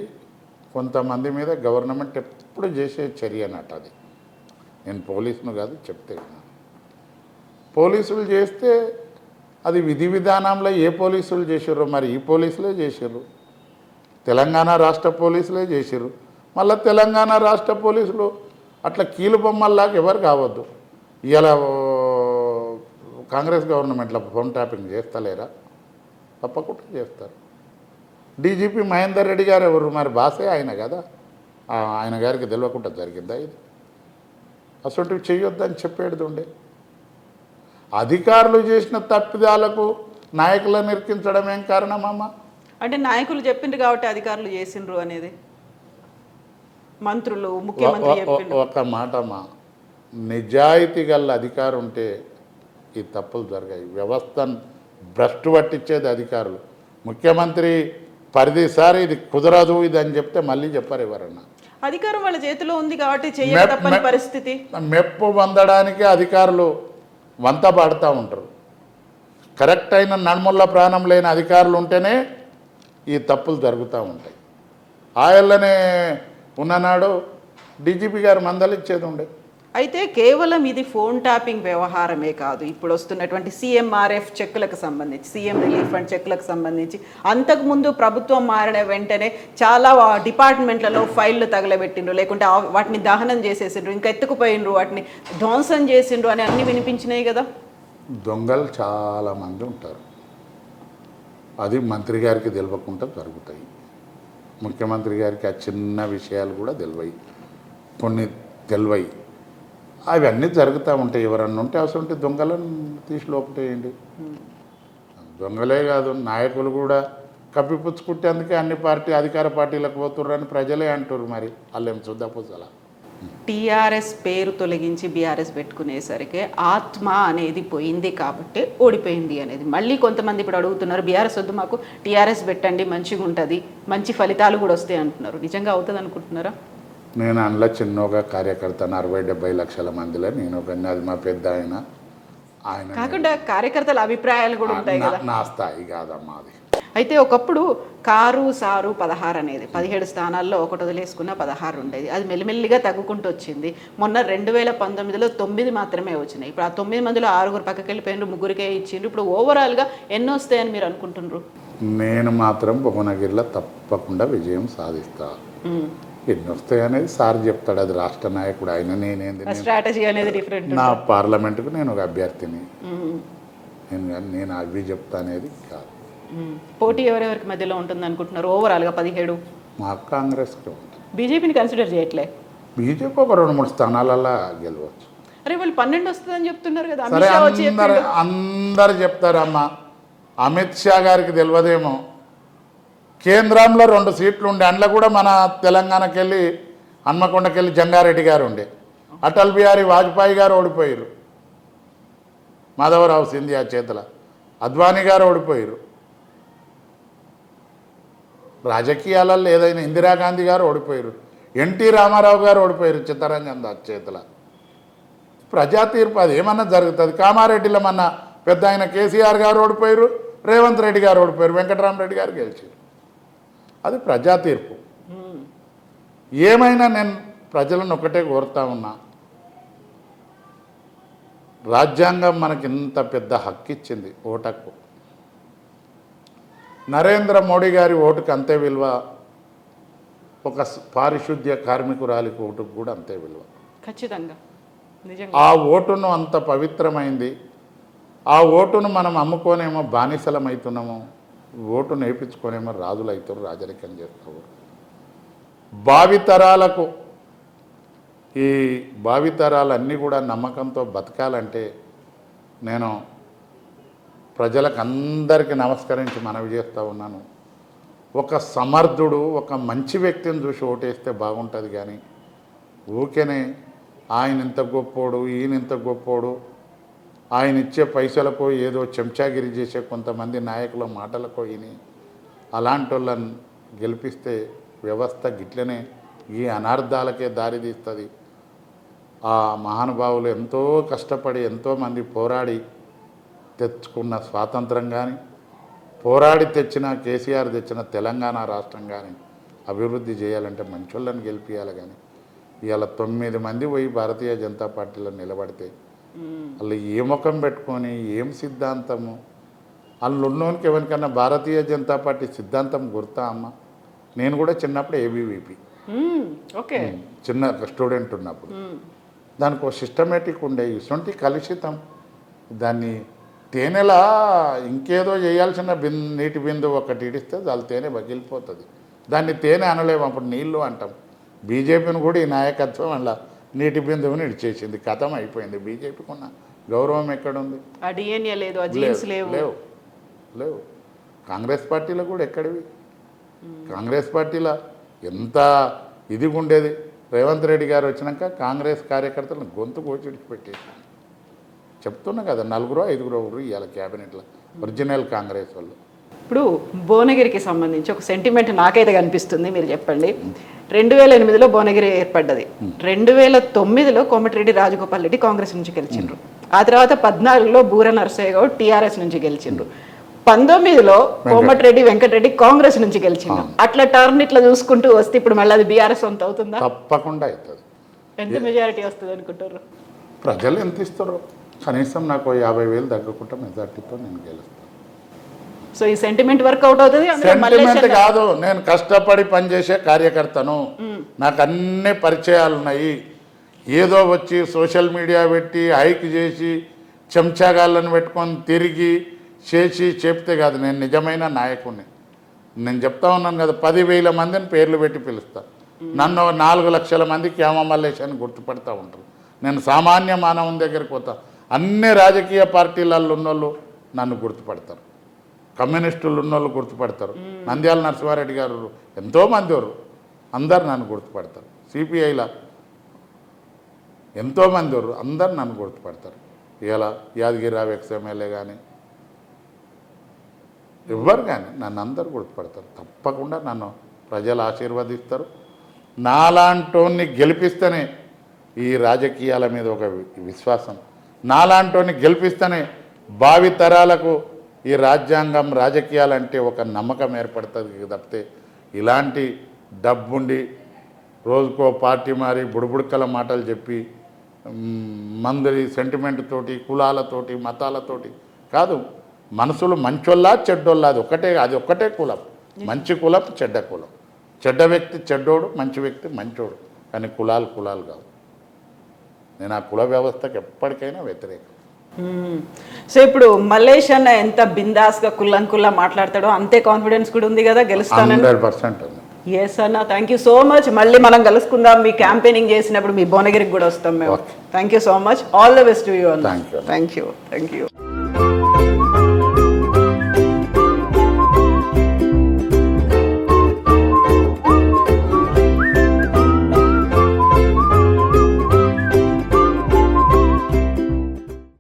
Speaker 2: కొంతమంది మీద గవర్నమెంట్ ఎప్పుడు చేసే చర్య అన్నట్టు. అది నేను పోలీసును కాదు చెప్తే విన్నాను. పోలీసులు చేస్తే అది విధి విధానంలో ఏ పోలీసులు చేసారో మరి ఈ పోలీసులే చేసారు. తెలంగాణ రాష్ట్ర పోలీసులే చేసారు. మళ్ళీ తెలంగాణ రాష్ట్ర పోలీసులు అట్లా కీలు బొమ్మల్లాగా ఎవరు కావద్దు. ఇలా కాంగ్రెస్ గవర్నమెంట్లో ఫోన్ ట్యాపింగ్ చేస్తలేరా? తప్పకుండా చేస్తారు. డీజీపీ మహేందర్ రెడ్డి గారు ఎవరు? మరి బాసే ఆయన కదా. ఆయన గారికి తెలియకుండా జరిగిందా ఇది? అసలు చెయ్యొద్దని చెప్పేది ఉండే. అధికారులు చేసిన తప్పిదాలకు నాయకులను ఇరికించడం ఏం కారణమమ్మా?
Speaker 1: అంటే నాయకులు చెప్పిండ్రు కాబట్టి అధికారులు చేసిండ్రు అనేది, మంత్రులు, ముఖ్యమంత్రి చెప్పిండ్రు.
Speaker 2: ఒక మాటమ్మా, నిజాయితీ గల అధికారం ఉంటే ఈ తప్పులు జరిగాయి. వ్యవస్థను భ్రష్టు పట్టించేది అధికారులు. ముఖ్యమంత్రి పరిధిసారి ఇది కుదరదు ఇది అని చెప్తే మళ్ళీ చెప్పారు ఎవరన్నా.
Speaker 1: అధికారం వాళ్ళ చేతిలో ఉంది కాబట్టి చేయక తప్పని పరిస్థితి.
Speaker 2: మెప్పు పొందడానికి అధికారులు వంత పాడుతూ ఉంటారు. కరెక్ట్ అయిన నడుముల్ల ప్రాణం లేని అధికారులు ఉంటేనే ఈ తప్పులు జరుగుతూ ఉంటాయి. ఆయల్లనే ఉన్ననాడు డీజీపీ గారు మందలిచ్చేది ఉండే.
Speaker 1: అయితే కేవలం ఇది ఫోన్ ట్యాపింగ్ వ్యవహారమే కాదు, ఇప్పుడు వస్తున్నటువంటి సీఎంఆర్ఎఫ్ చెక్కులకు సంబంధించి, సీఎం రిలీఫ్ ఫండ్ చెక్కులకు సంబంధించి అంతకుముందు ప్రభుత్వం మారిన వెంటనే చాలా డిపార్ట్మెంట్లలో ఫైళ్ళు తగలబెట్టిండ్రు, లేకుంటే వాటిని దహనం చేసేసిండ్రు, ఇంకా ఎత్తుకుపోయిండ్రు, వాటిని ధ్వంసం చేసిండ్రు అని అన్ని వినిపించినాయి కదా.
Speaker 2: దొంగలు చాలామంది ఉంటారు. అది మంత్రి గారికి తెలియకుండా జరుగుతాయి. ముఖ్యమంత్రి గారికి ఆ చిన్న విషయాలు కూడా తెలివయి, కొన్ని తెలివయి, అవన్నీ జరుగుతూ ఉంటాయి. ఎవరన్నా ఉంటే అసలు దొంగలను తీసి లోపటేయండి. దొంగలే కాదు, నాయకులు కూడా కప్పిపుచ్చుకుంటే అందుకే అన్ని అధికార పార్టీలకు పోతుర్రని ప్రజలే అంటారు. మరి వాళ్ళేం చూద్దాపోసలా.
Speaker 1: టీఆర్ఎస్ పేరు తొలగించి బీఆర్ఎస్ పెట్టుకునేసరికి ఆత్మ అనేది పోయింది కాబట్టి ఓడిపోయింది అనేది మళ్ళీ కొంతమంది ఇప్పుడు అడుగుతున్నారు. బీఆర్ఎస్ వద్దు, మాకు టీఆర్ఎస్ పెట్టండి, మంచిగా ఉంటుంది, మంచి ఫలితాలు కూడా వస్తాయి అంటున్నారు. నిజంగా అవుతుంది అనుకుంటున్నారా?
Speaker 2: నేను అందులో చిన్నగా కార్యకర్తను 60-70 లక్షల మందిలో నేను ఒక, అది మా పెద్ద ఆయన
Speaker 1: కాకుండా కార్యకర్తల అభిప్రాయాలు కూడా ఉంటాయి కదా.
Speaker 2: నా స్థాయి కాదమ్మా అది.
Speaker 1: అయితే ఒకప్పుడు కారు సారు 16 అనేది 17 స్థానాల్లో ఒకటి వదిలేసుకున్న 16 ఉండేది. అది మెల్లిమెల్లిగా తగ్గుకుంటూ వచ్చింది. మొన్న 2019లో 9 మాత్రమే వచ్చినాయి. ఇప్పుడు ఆ 9 మందిలో 6 పక్కకి వెళ్ళిపోయినారు, 3కే ఇచ్చిండ్రు. ఇప్పుడు ఓవరాల్గా ఎన్ని వస్తాయని మీరు అనుకుంటున్నారు?
Speaker 2: నేను మాత్రం భువనగిరిలో తప్పకుండా విజయం సాధిస్తా. ఎన్ని వస్తాయనేది సార్ చెప్తాడు, అది రాష్ట్ర నాయకుడు ఆయన.
Speaker 1: స్ట్రాటజీ అనేది డిఫరెంట్.
Speaker 2: నా పార్లమెంటుకు నేను ఒక అభ్యర్థిని, నేను అవి చెప్తా అనేది కాదు.
Speaker 1: పోటీ ఎవరెవరికి మధ్యలో ఉంటుంది అనుకుంటున్నారు ఓవరాల్గా? 17
Speaker 2: మా కాంగ్రెస్కి ఉంటుంది.
Speaker 1: బీజేపీని కన్సిడర్ చేయట్లే?
Speaker 2: బీజేపీ ఒక 2-3 స్థానాలలో గెలవచ్చు.
Speaker 1: అరే వాళ్ళు 12 వస్తుందని చెప్తున్నారు కదా.
Speaker 2: సరే, అందరు చెప్తారమ్మా. అమిత్ షా గారికి తెలియదేమో, కేంద్రంలో 2 సీట్లు ఉండే, అందులో కూడా మన తెలంగాణకి వెళ్ళి హన్మకొండకి వెళ్ళి జంగారెడ్డి గారు ఉండే, అటల్ బిహారీ వాజ్పేయి గారు ఓడిపోయారు, మాధవరావు సింధియా చేతుల, అద్వానీ గారు ఓడిపోయారు. రాజకీయాలలో ఏదైనా ఇందిరాగాంధీ గారు ఓడిపోయారు, ఎన్టీ రామారావు గారు ఓడిపోయారు చిత్తరంజన్ దాస్ చేతుల. ప్రజా తీర్పు అది ఏమన్నా జరుగుతుంది. కామారెడ్డిలో మన పెద్ద ఆయన కేసీఆర్ గారు ఓడిపోయారు, రేవంత్ రెడ్డి గారు ఓడిపోయారు, వెంకటరామరెడ్డి గారు గెలిచారు. అది ప్రజా తీర్పు. ఏమైనా నేను ప్రజలను ఒకటే కోరుతా ఉన్నా, రాజ్యాంగం మనకి ఇంత పెద్ద హక్కు ఇచ్చింది ఓటకు. నరేంద్ర మోడీ గారి ఓటుకు అంతే విలువ ఒక పారిశుద్ధ్య కార్మికురాలికి ఓటుకు కూడా అంతే విలువ.
Speaker 1: ఖచ్చితంగా నిజంగా
Speaker 2: ఆ ఓటును అంత పవిత్రమైంది. ఆ ఓటును మనం అమ్ముకోనేమో బానిసలమవుతున్నాము, ఓటును వేయించుకోనేమో రాజులు అవుతారు, రాజరికం చేస్తారు. భావితరాలకు ఈ భావితరాలన్నీ కూడా నమ్మకంతో బతకాలంటే నేను ప్రజలకు అందరికీ నమస్కరించి మనవి చేస్తూ ఉన్నాను. ఒక సమర్థుడు, ఒక మంచి వ్యక్తిని చూసి ఓటేస్తే బాగుంటుంది. కానీ ఊరికేనే ఆయన ఇంత గొప్పోడు, ఈయన ఇంత గొప్పోడు, ఆయన ఇచ్చే పైసలకు ఏదో చెంచాగిరి చేసే కొంతమంది నాయకుల మాటలకు విని అలాంటి వాళ్ళని గెలిపిస్తే వ్యవస్థ గిట్లనే ఈ అనార్థాలకే దారితీస్తుంది. ఆ మహానుభావులు ఎంతో కష్టపడి ఎంతోమంది పోరాడి తెచ్చుకున్న స్వాతంత్రం కానీ, పోరాడి తెచ్చిన కేసీఆర్ తెచ్చిన తెలంగాణ రాష్ట్రం కానీ అభివృద్ధి చేయాలంటే మంచోళ్ళని గెలిపించాలి. కానీ ఇవాళ 9 మంది పోయి భారతీయ జనతా పార్టీలో నిలబడితే వాళ్ళు ఏ ముఖం పెట్టుకొని ఏం సిద్ధాంతము, వాళ్ళు ఉన్నోనికి ఎవరికన్నా భారతీయ జనతా పార్టీ సిద్ధాంతం గుర్తా అమ్మ? నేను కూడా చిన్నప్పుడు ఏబీవీపీ
Speaker 1: ఓకే
Speaker 2: చిన్న స్టూడెంట్ ఉన్నప్పుడు దానికి ఒక సిస్టమేటిక్ ఉండే. ఇటువంటి కలుషితం దాన్ని తేనెలా ఇంకేదో చేయాల్సిన నీటి బిందు ఒకటి ఇడిస్తే దాని తేనె పగిలిపోతుంది. దాన్ని తేనె అనలేము, అప్పుడు నీళ్ళు అంటాం. బీజేపీని కూడా ఈ నాయకత్వం అలా నీటి బిందువుని ఇడిచేసింది, కథం అయిపోయింది. బీజేపీకి ఉన్న గౌరవం ఎక్కడుంది?
Speaker 1: ఆ డిఎన్ఏ లేదు, ఆ జీన్స్ లేవు.
Speaker 2: లేవు. కాంగ్రెస్ పార్టీలో కూడా ఎక్కడివి? కాంగ్రెస్ పార్టీలో ఎంత ఇదిగా ఉండేది. రేవంత్ రెడ్డి గారు వచ్చినాక కాంగ్రెస్ కార్యకర్తలను గొంతు కోచిడికి పెట్టేసాను. చెప్తున్నా కదా, 4-5 ఇవాళ క్యాబినెట్లో ఒరిజినల్ కాంగ్రెస్ వాళ్ళు.
Speaker 1: ఇప్పుడు భువనగిరికి సంబంధించి ఒక సెంటిమెంట్ నాకైతే కనిపిస్తుంది, మీరు చెప్పండి. 2008లో భువనగిరి ఏర్పడ్డది. 2009లో కోమటిరెడ్డి రాజగోపాల్ రెడ్డి కాంగ్రెస్ నుంచి గెలిచిండ్రు. ఆ తర్వాత 14లో బూర నరసయ్య గౌడ్ టీఆర్ఎస్ నుంచి గెలిచిండ్రు. 19లో కోమటిరెడ్డి వెంకటరెడ్డి కాంగ్రెస్ నుంచి గెలిచిండ్రు. అట్లా టర్న్ ఇట్లా చూసుకుంటూ వస్తే ఇప్పుడు మళ్ళీ అది బీఆర్ఎస్ సొంత అవుతుందా?
Speaker 2: తప్పకుండా అవుతుంది.
Speaker 1: ఎంత మెజారిటీ వస్తుంది అనుకుంటారు?
Speaker 2: ప్రజలు ఎంత ఇస్తారో కనీసం నాకు 50,000 తగ్గకుండా మెజార్టీతో నేను గెలుస్తాను.
Speaker 1: సో ఈ సెంటిమెంట్ వర్కౌట్ అవుతుంది.
Speaker 2: సెంటిమెంట్ కాదు, నేను కష్టపడి పనిచేసే కార్యకర్తను, నాకు అన్ని పరిచయాలు ఉన్నాయి. ఏదో వచ్చి సోషల్ మీడియా పెట్టి హైక్ చేసి చెంచాగాళ్ళని పెట్టుకొని తిరిగి చేసి చెప్తే కాదు. నేను నిజమైన నాయకుడిని. నేను చెప్తా ఉన్నాను కదా, 10,000 మందిని పేర్లు పెట్టి పిలుస్తా. నన్ను 4 లక్షల మంది క్యామమల్లేషని గుర్తుపడతా ఉంటారు. నేను సామాన్య మానవుని దగ్గరికి పోతా. అన్ని రాజకీయ పార్టీలలో ఉన్నోళ్ళు నన్ను గుర్తుపడతారు, కమ్యూనిస్టులు ఉన్నోళ్ళు గుర్తుపడతారు, నంద్యాల నరసింహారెడ్డి గారు ఎంతోమంది వారు అందరు నన్ను గుర్తుపడతారు, సిపిఐలో ఎంతోమంది వారు అందరు నన్ను గుర్తుపడతారు. ఇలా యాదగిరిరావు ఎక్స్ఎమ్మెల్యే కానీ ఎవ్వరు కానీ నన్ను అందరు గుర్తుపడతారు. తప్పకుండా నన్ను ప్రజలు ఆశీర్వదిస్తారు. నాలాంటోని గెలిపిస్తేనే ఈ రాజకీయాల మీద ఒక విశ్వాసం, నాలాంటోని గెలిపిస్తేనే భావితరాలకు ఈ రాజ్యాంగం రాజకీయాలంటే ఒక నమ్మకం ఏర్పడుతుంది. తప్పితే ఇలాంటి డబ్బుండి రోజుకో పార్టీ మారి బుడుబుడకల మాటలు చెప్పి మంది సెంటిమెంట్ తోటి కులాలతోటి మతాలతోటి కాదు. మనసులు మంచోళ్ళా చెడ్డోళ్ళా అది ఒక్కటే కులం. మంచి కులం చెడ్డ కులం, చెడ్డ వ్యక్తి చెడ్డోడు, మంచి వ్యక్తి మంచోడు. కానీ కులాలు కావు. నేను ఆ కుల వ్యవస్థకు ఎప్పటికైనా వ్యతిరేకం.
Speaker 1: సో ఇప్పుడు మల్లేష్ అన్న ఎంత బిందాస్గా కుల్లా మాట్లాడతాడో అంతే కాన్ఫిడెన్స్ కూడా ఉంది కదా గెలుస్తానని?
Speaker 2: 100% ఉంది.
Speaker 1: ఎస్ అన్న, థ్యాంక్ యూ సో మచ్. మళ్ళీ మనం కలుసుకుందాం. మీ క్యాంపెయినింగ్ చేసినప్పుడు మీ భువనగిరికి కూడా వస్తాం మేము. Thank you so much. All the best to you అన్న.
Speaker 2: Thank you.
Speaker 1: Thank you. Thank you.